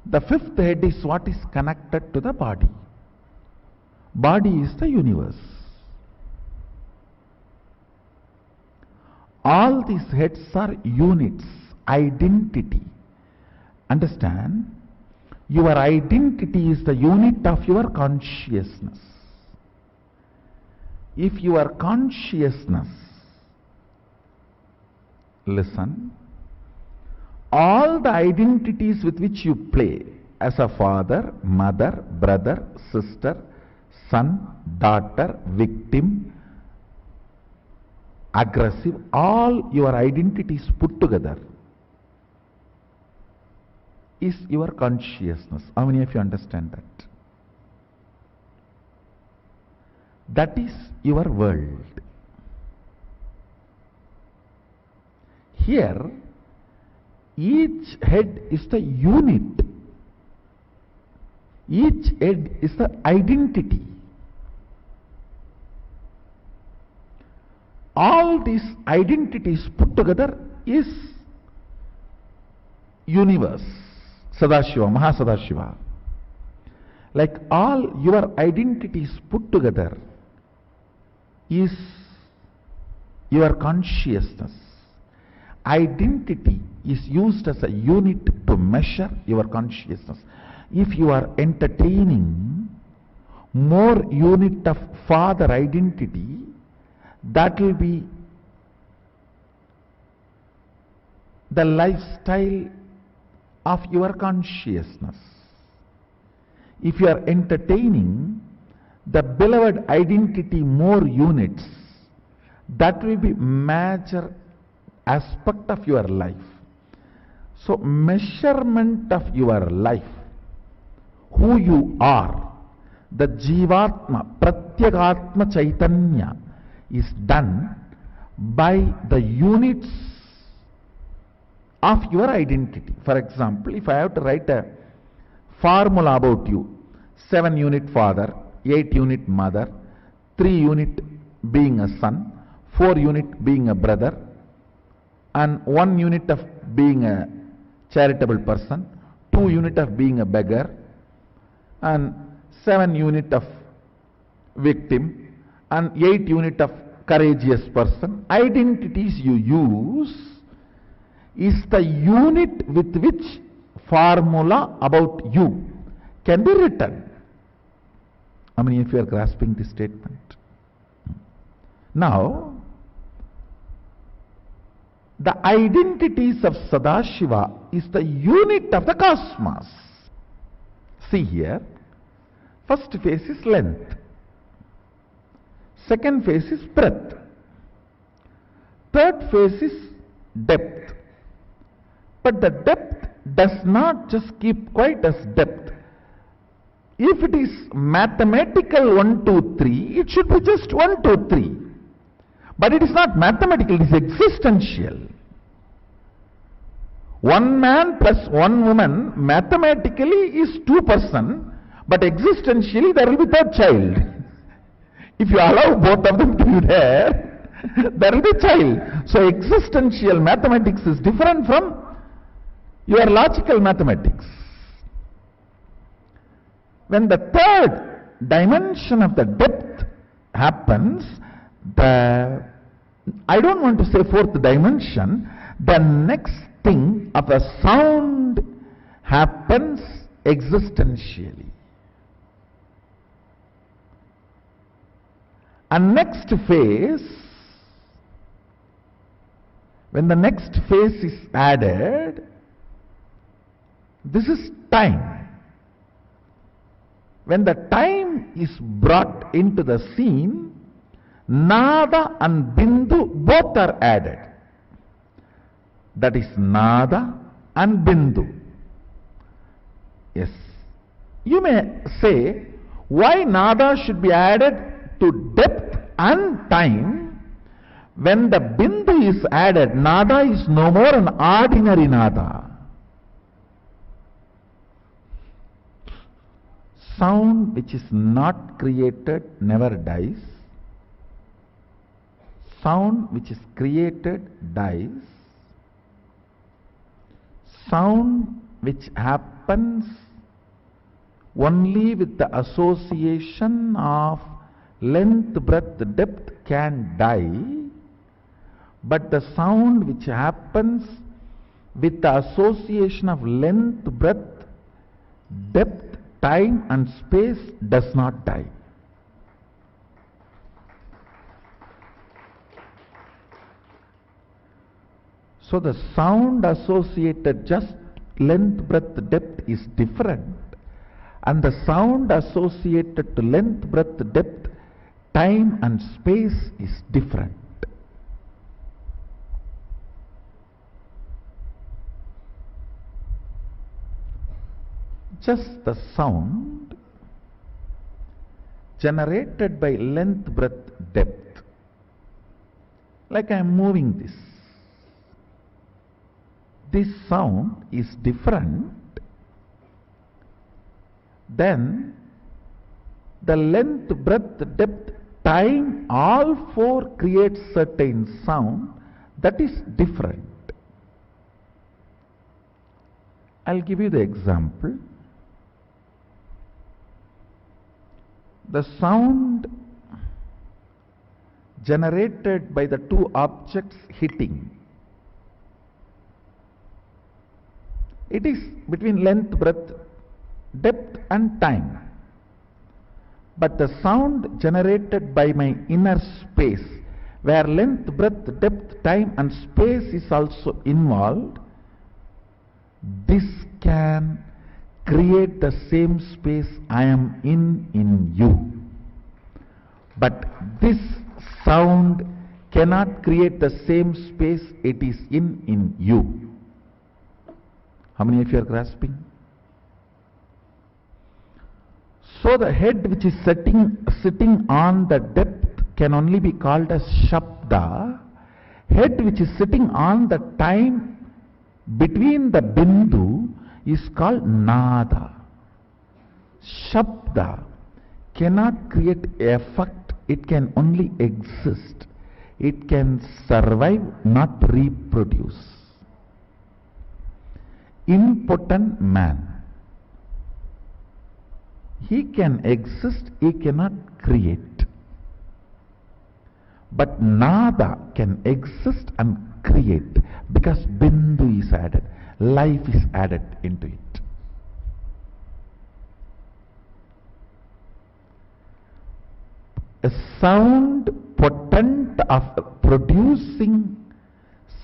The fifth head is what is connected to the body. Body is the universe. All these heads are units, identity. Understand? Your identity is the unit of your consciousness. If your consciousness, listen, all the identities with which you play as a father, mother, brother, sister, son, daughter, victim, aggressive, all your identities put together is your consciousness. How many of you understand that? That is your world. Here, each head is the unit. Each head is the identity. All these identities put together is universe, Sadashiva, Mahasadashiva. Like all your identities put together is your consciousness. Identity is used as a unit to measure your consciousness. If you are entertaining more unit of father identity, that will be the lifestyle of your consciousness. If you are entertaining the beloved identity more units, that will be major aspect of your life. So measurement of your life, who you are, the Jivatma, Pratyagatma Chaitanya is done by the units of your identity. For example, if I have to write a formula about you, 7 unit father, 8 unit mother, 3 unit being a son, 4 unit being a brother, and 1 unit of being a charitable person, 2 unit of being a beggar, and 7 unit of victim, and 8 unit of courageous person. Identities you use is the unit with which formula about you can be written. How many of you are grasping this statement? Now, the identities of Sadashiva is the unit of the cosmos. See here, first phase is length, second phase is breadth, third phase is depth. But the depth does not just keep quiet as depth. If it is mathematical 1, 2, 3, it should be just 1, 2, 3. But it is not mathematical, it is existential. One man plus one woman mathematically is 2 persons, but existentially there will be third child. If you allow both of them to be there, there will be child. So existential mathematics is different from your logical mathematics. When the third dimension of the depth happens, I don't want to say fourth dimension, the next thing of a sound happens existentially. And next phase, when the next phase is added, this is time. When the time is brought into the scene, Nada and Bindu both are added. That is Nada and Bindu. Yes. You may say, why Nada should be added to depth and time? When the Bindu is added, Nada is no more an ordinary Nada. Sound which is not created never dies. Sound which is created dies. Sound which happens only with the association of length, breadth, depth can die. But the sound which happens with the association of length, breadth, depth, time and space does not die. So the sound associated just length, breadth, depth is different, and the sound associated to length, breadth, depth, time and space is different. Just the sound generated by length, breadth, depth. Like I am moving this. This sound is different than the length, breadth, depth, time, all four create certain sound that is different. I'll give you the example. The sound generated by the two objects hitting, it is between length, breadth, depth and time. But the sound generated by my inner space, where length, breadth, depth, time and space is also involved, this can create the same space I am in you. But this sound cannot create the same space it is in you. How many of you are grasping? So the head which is sitting on the depth can only be called as Shabda. Head which is sitting on the time between the Bindu is called Nada. Shabda cannot create effect, it can only exist. It can survive, not reproduce. Impotent man. He can exist, he cannot create. But Nada can exist and create because Bindu is added, life is added into it. A sound potent of producing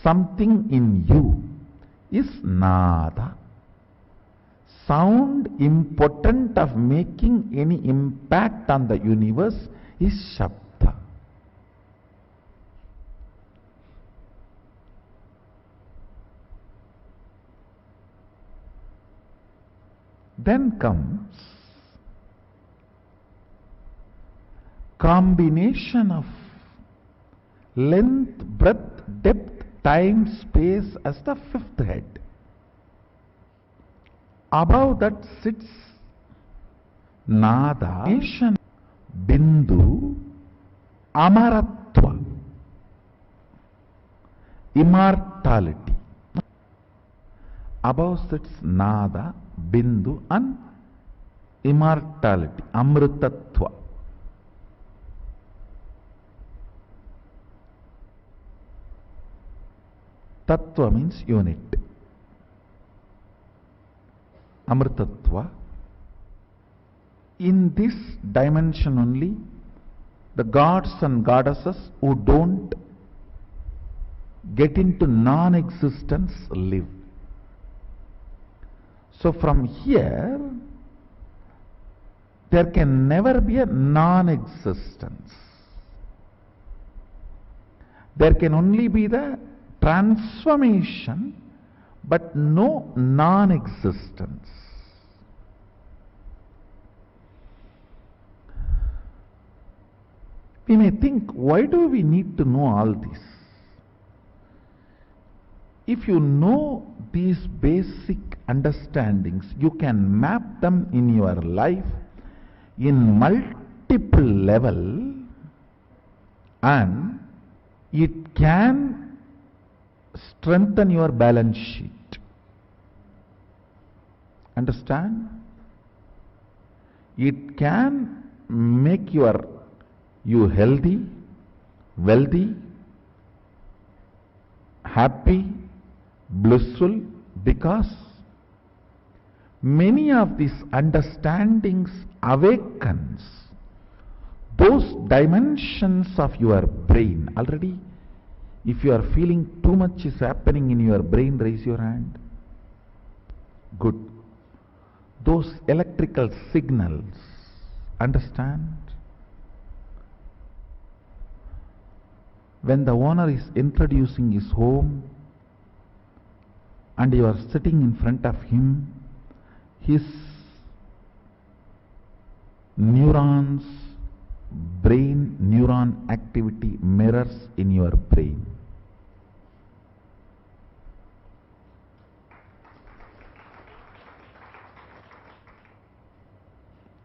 something in you is Nada. Sound impotent of making any impact on the universe is Shabda. Then comes combination of length, breadth, depth, time, space as the fifth head. Above that sits Nada, Bindu, Amaratva, immortality. Above sits Nada, Bindu and immortality, Amritatva. Tattva means unit. Amritatva. In this dimension only, the gods and goddesses who don't get into non-existence live. So from here, there can never be a non-existence. There can only be the transformation, but no non-existence. We may think, why do we need to know all this? If you know these basic understandings, you can map them in your life in multiple level, and it can strengthen your balance sheet. Understand? It can make you healthy, wealthy, happy, blissful, because many of these understandings awakens those dimensions of your brain. Already, if you are feeling too much is happening in your brain, raise your hand. Good. Those electrical signals, understand? When the owner is introducing his home and you are sitting in front of him, his neurons, brain neuron activity mirrors in your brain.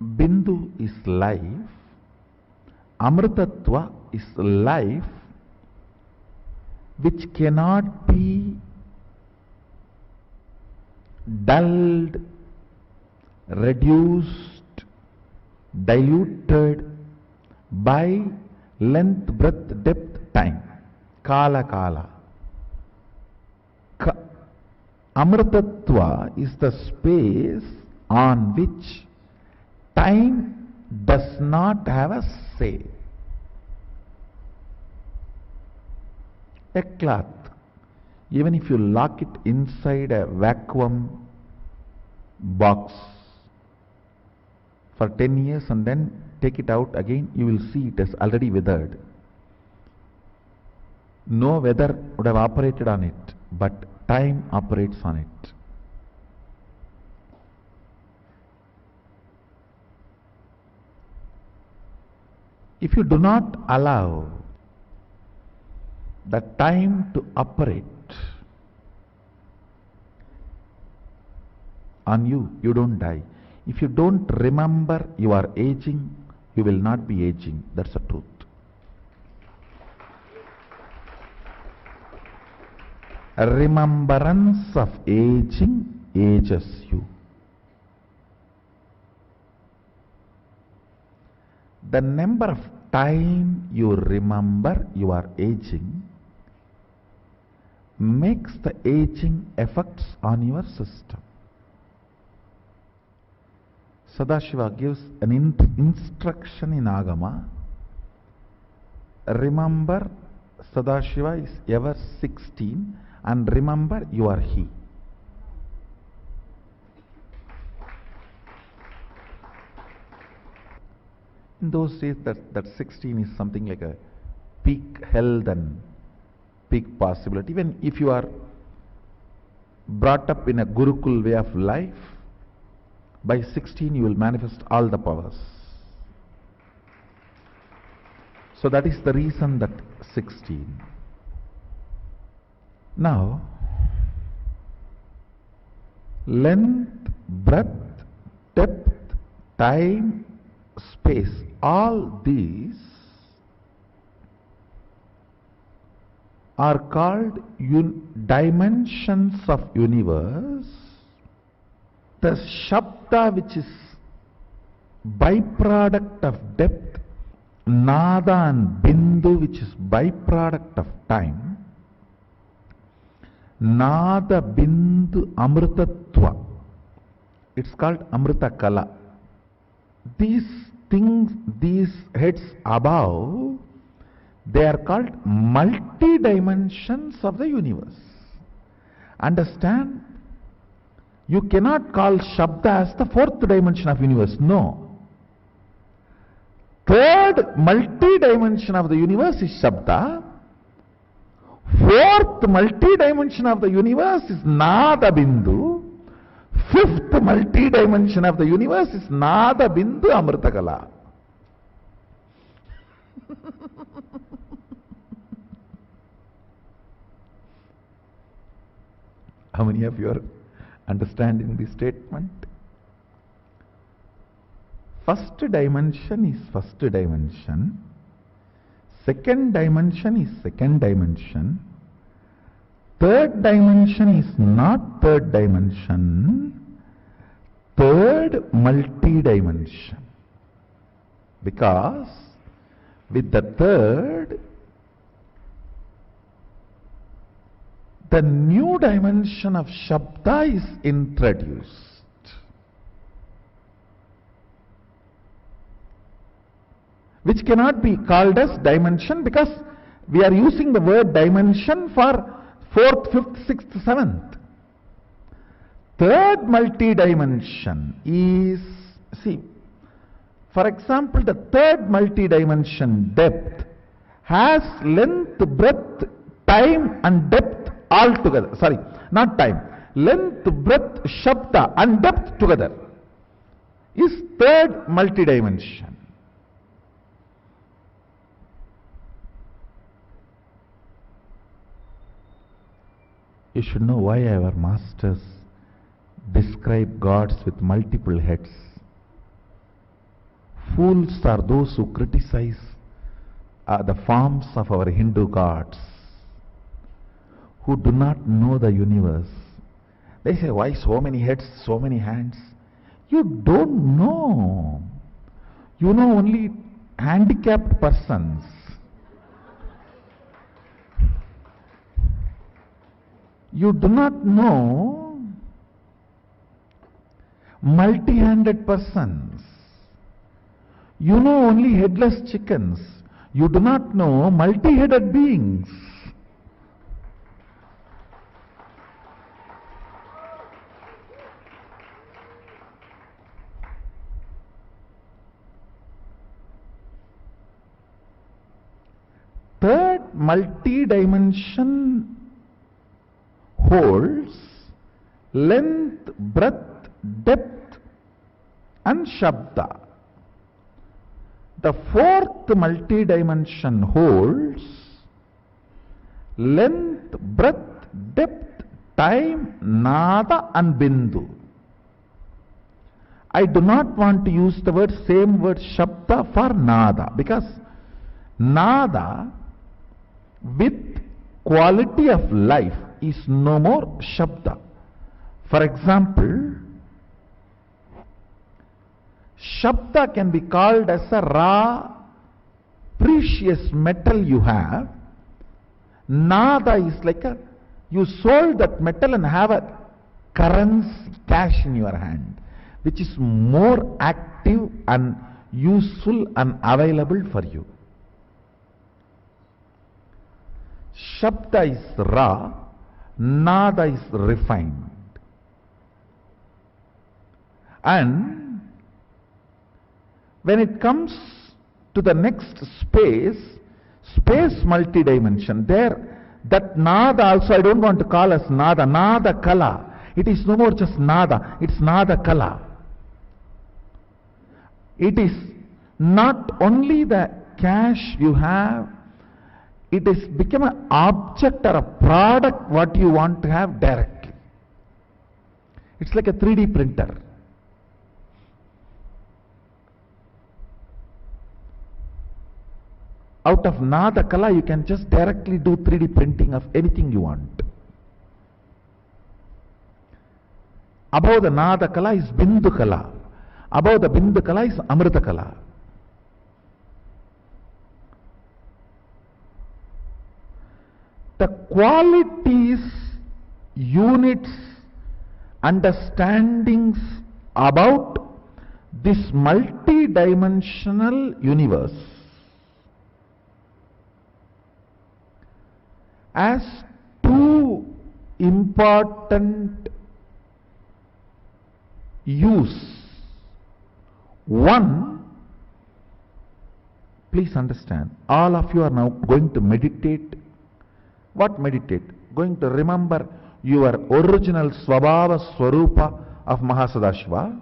Bindu is life, Amritatva is life which cannot be dulled, reduced, diluted by length, breadth, depth, time. Kala kala. Amritatva is the space on which time does not have a say. A cloth, even if you lock it inside a vacuum box for 10 years and then take it out again, you will see it has already withered. No weather would have operated on it, but time operates on it. If you do not allow the time to operate on you, you don't die. If you don't remember you are aging, you will not be aging. That's the truth. A remembrance of aging ages you. The number of time you remember you are aging makes the aging effects on your system. Sadashiva gives an instruction in Agama. Remember, Sadashiva is ever 16, and remember you are he. In those days, that 16 is something like a peak health and peak possibility. Even if you are brought up in a Gurukul way of life, by 16 you will manifest all the powers. So that is the reason that 16. Now, length, breadth, depth, time, space, all these are called dimensions of universe. The Shabda, which is byproduct of depth, Nada and Bindu, which is byproduct of time, Nada, Bindu, Amritatva, it's called Amrita Kala. These things, these heads above, they are called multi-dimensions of the universe. Understand? You cannot call Shabda as the fourth dimension of universe. No. Third multi-dimension of the universe is Shabda. Fourth multi-dimension of the universe is Nada Bindu. Fifth multi-dimension of the universe is Nada Bindu Amritakala. How many of you are understanding the statement? First dimension is first dimension. Second dimension is second dimension. Third dimension is not third dimension. Third multi-dimension. Because with the third, the new dimension of Shabda is introduced. Which cannot be called as dimension, because we are using the word dimension for fourth, fifth, sixth, seventh. Third multi-dimension is, see, for example, the third multi-dimension depth has length, breadth, time and depth all together. Sorry, not time. Length, breadth, Shabda and depth together is third multi-dimension. You should know why our masters describe gods with multiple heads. Fools are those who criticize the forms of our Hindu gods, who do not know the universe. They say, why so many heads, so many hands? You don't know. You know only handicapped persons. You do not know multi-handed persons. You know only headless chickens. You do not know multi-headed beings. Third multi-dimension holds length, breadth, depth and Shabda. The fourth multi-dimension holds length, breadth, depth, time, nada and bindu. I do not want to use the same word shabda for nada, because nada with quality of life is no more shabda. For example, shabda can be called as a raw, precious metal you have. Nada is like you sold that metal and have a currency, cash in your hand, which is more active and useful and available for you. Shabda is raw, nada is refined. And when it comes to the next space multidimension, there that nada also I don't want to call as nada, nada kala. It is no more just nada, it's nada kala. It is not only the cash you have, it has become an object or a product what you want to have directly. It's like a 3D printer. Out of nada kala you can just directly do 3D printing of anything you want. Above the nada kala is bindu kala. Above the bindu kala is amrita kala. The qualities, units, understandings about this multi-dimensional universe as two important use. One, please understand, all of you are now going to meditate. What meditate? Going to remember your original Swabhava Swarupa of Mahasadashiva.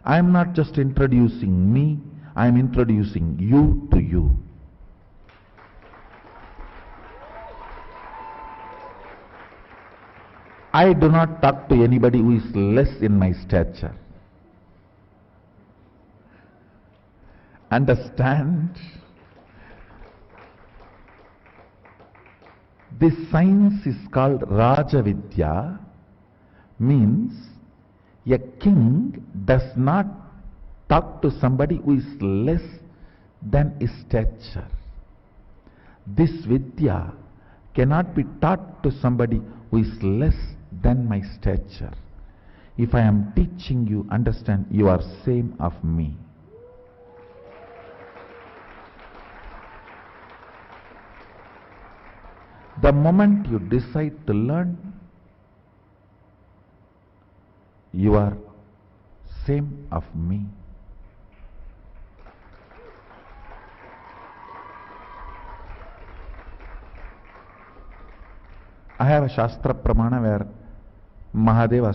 I am not just introducing me, I am introducing you to you. I do not talk to anybody who is less in my stature. Understand? This science is called Rajavidya, means a king does not talk to somebody who is less than his stature. This Vidya cannot be taught to somebody who is less than my stature. If I am teaching you, understand, you are same of me. The moment you decide to learn, you are same of me. I have a Shastra Pramana where Mahadeva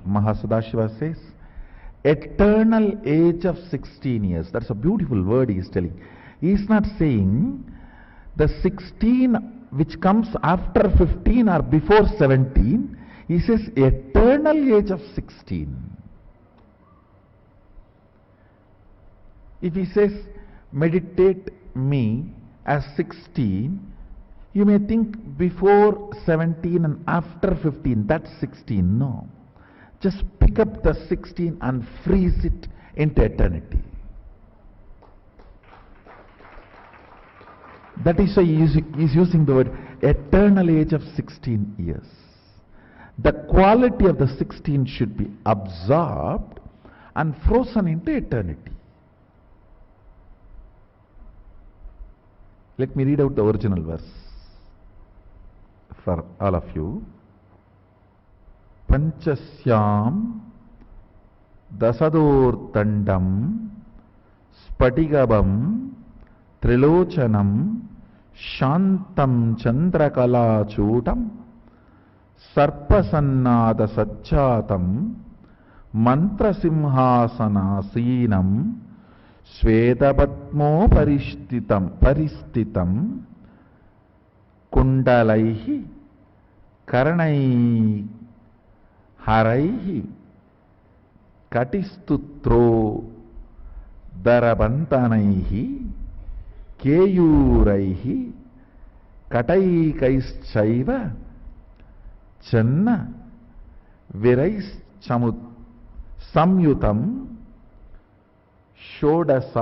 Mahasadashiva says, eternal age of 16 years. That's a beautiful word he is telling. He is not saying the 16 which comes after 15 or before 17. He says eternal age of 16. If he says meditate me as 16, you may think before 17 and after 15, that's 16. No. Just pick up the 16 and freeze it into eternity. That is why he is using the word eternal age of 16 years. The quality of the 16 should be absorbed and frozen into eternity. Let me read out the original verse for all of you. Panchasyam dasadortandam spatigabam trilochanam shantam chandrakala chutam sarpasannada sajjatam mantrasimhasanasinam పరిస్థితం కుండలైః కర్ణైః హరైః కటిస్తుత్రో దరబంతనైః కేయూరైః కటైకైశ్చైవ చన్న విరైశ్చము సంయుతం షోడశాయుతం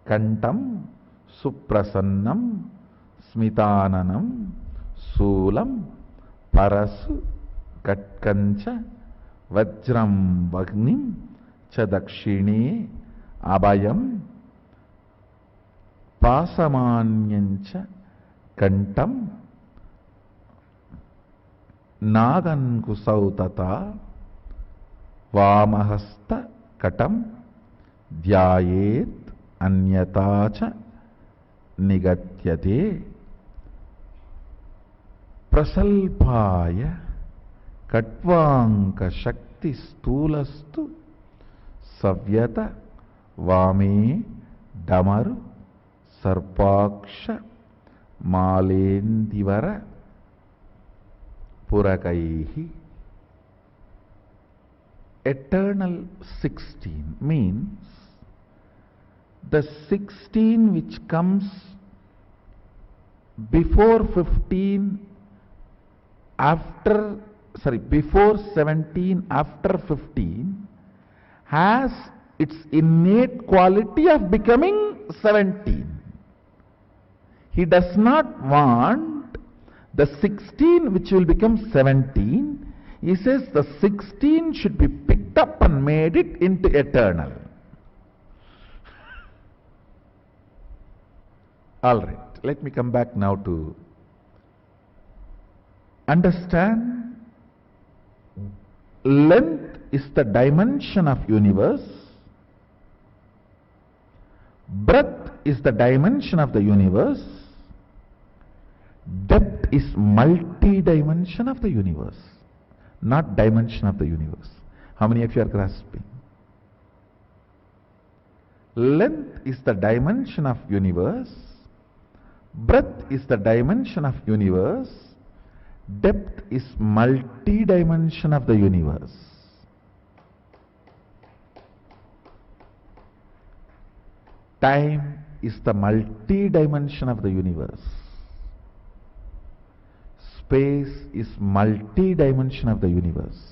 కంఠం సుప్రసన్నం స్మితాననం శూలం పరసు కట్కంచ వజ్రం వగ్నిం చ దక్షిణే అభయం పాసమాన్యంచ కంఠం నాగన్కుశౌ తథా వామహస్త కటం ధ్యాయేత్ అన్యతా చ నిగత్యతే ప్రసల్పాయ కట్వాంక శక్తి స్థూలస్తు సవ్యత వామే డమరు సర్పాక్ష మాలేందివర పురకైః. Eternal 16 means the 16 which comes before 15 after, before 17 after 15 has its innate quality of becoming 17. He does not want the 16 which will become 17. He says the 16 should be picked up and made it into eternal. All right, let me come back now to understand. Length is the dimension of universe. Breadth is the dimension of the universe. Depth is multi-dimension of the universe, not dimension of the universe. How many of you are grasping? Length is the dimension of universe. Breadth is the dimension of universe. Depth is multi-dimension of the universe. Time is the multi-dimension of the universe. Space is multi-dimension of the universe.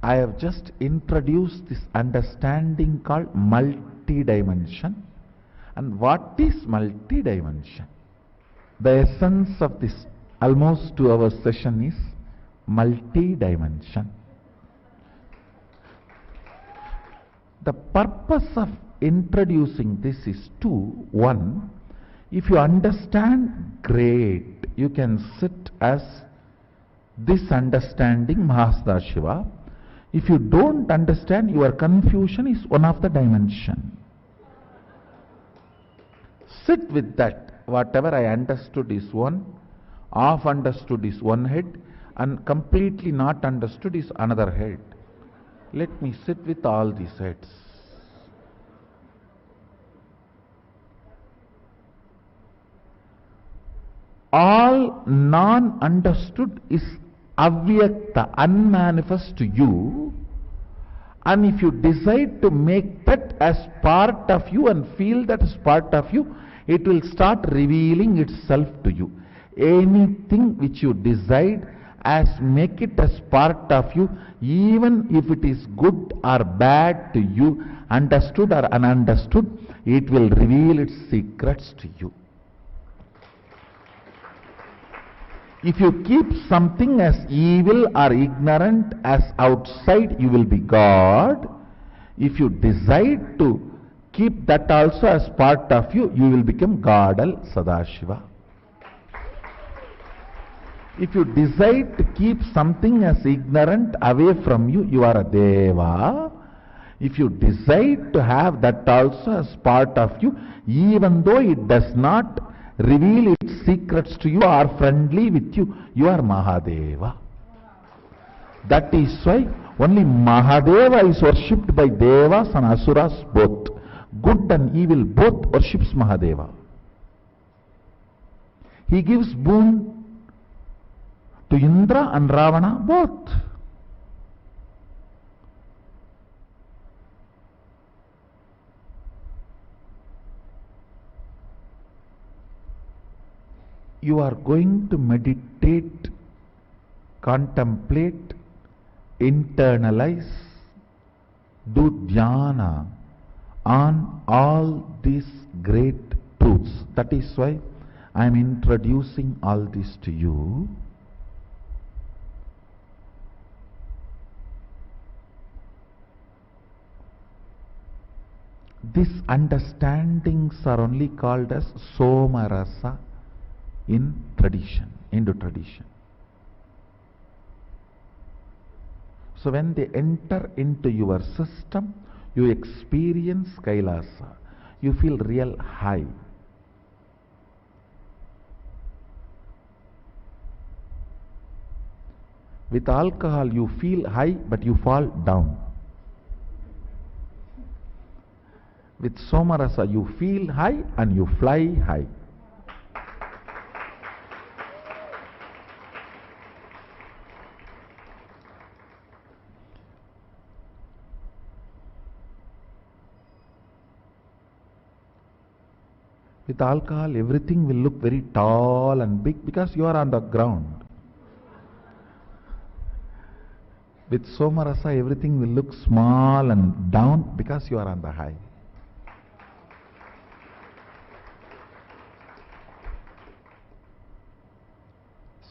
I have just introduced this understanding called multi-dimension. And what is multi-dimension? The essence of this almost 2 hour session is multi-dimension. The purpose of introducing this is two. One, if you understand, great. You can sit as this understanding Mahasadaşiva. If you don't understand, your confusion is one of the dimension. Sit with that. Whatever I understood is one, half understood is one head, and completely not understood is another head. Let me sit with all these heads. All non-understood is avyakta, unmanifest to you, and if you decide to make that as part of you and feel that as part of you, it will start revealing itself to you. Anything which you decide as make it as part of you, even if it is good or bad to you, understood or ununderstood, it will reveal its secrets to you. If you keep something as evil or ignorant as outside, you will be God. If you decide to keep that also as part of you, you will become Godal Sadashiva. If you decide to keep something as ignorant away from you, you are a Deva. If you decide to have that also as part of you, even though it does not reveal its secrets to you or friendly with you, you are Mahadeva. That is why only Mahadeva is worshipped by Devas and Asuras both. Good and evil both worships Mahadeva. He gives boon to Indra and Ravana both. You are going to meditate, contemplate, internalize, do dhyana on all these great truths. That is why I am introducing all this to you. These understandings are only called as Somarasa in tradition, Hindu tradition. So when they enter into your system, you experience Kailasa. You feel real high. With alcohol you feel high but you fall down. With Somarasa you feel high and you fly high. With alcohol everything will look very tall and big because you are on the ground. With Somarasa everything will look small and down because you are on the high.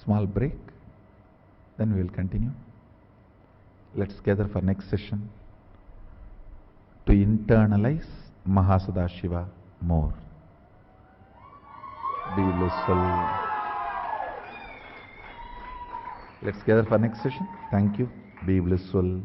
Small break, then we will continue. Let's gather for next session to internalize Mahasadashiva more. Be blissful. Let's gather for next session. Thank you. Be blissful.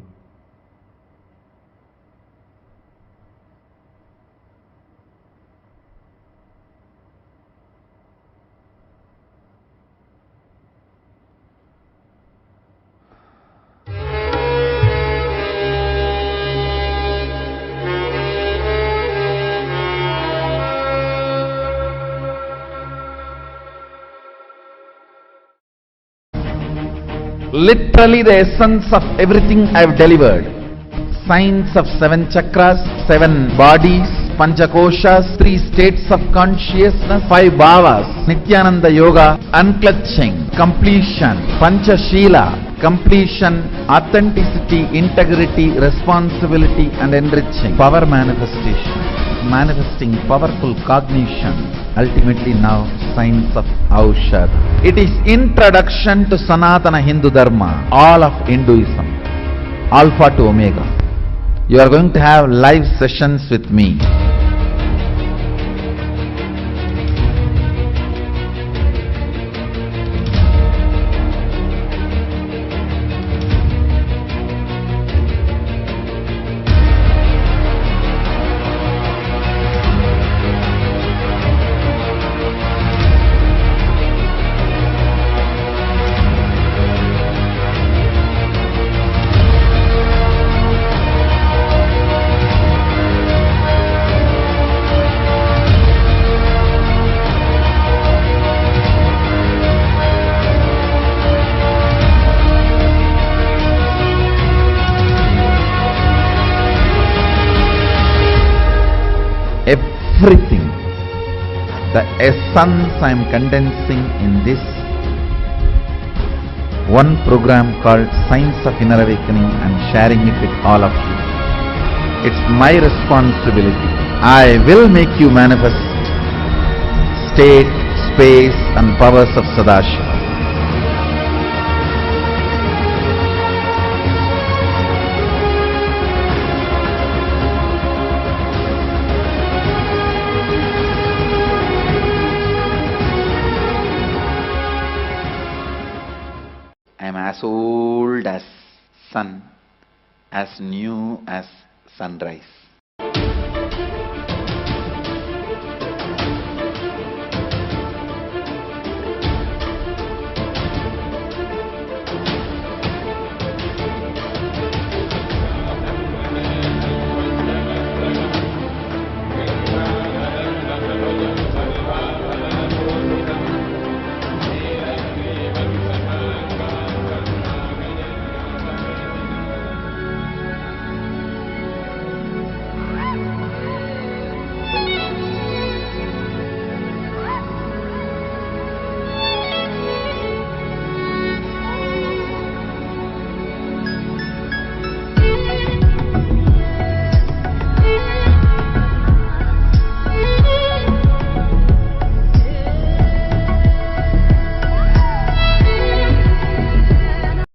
Literally the essence of everything I have delivered. Science of 7 chakras, 7 bodies, Panchakoshas, 3 states of consciousness, 5 bhavas, Nityananda Yoga, unclutching, completion, Panchashila, completion, authenticity, integrity, responsibility and enriching, power manifestation, manifesting powerful cognition, ultimately now science of Aushad. It is introduction to Sanatana Hindu Dharma, all of Hinduism, Alpha to Omega. You are going to have live sessions with me. Everything, the essence I am condensing in this one program called Science of Inner Awakening and sharing it with all of you. It's my responsibility. I will make you manifest state, space and powers of Sadashiva. I am as old as sun, as new as sunrise.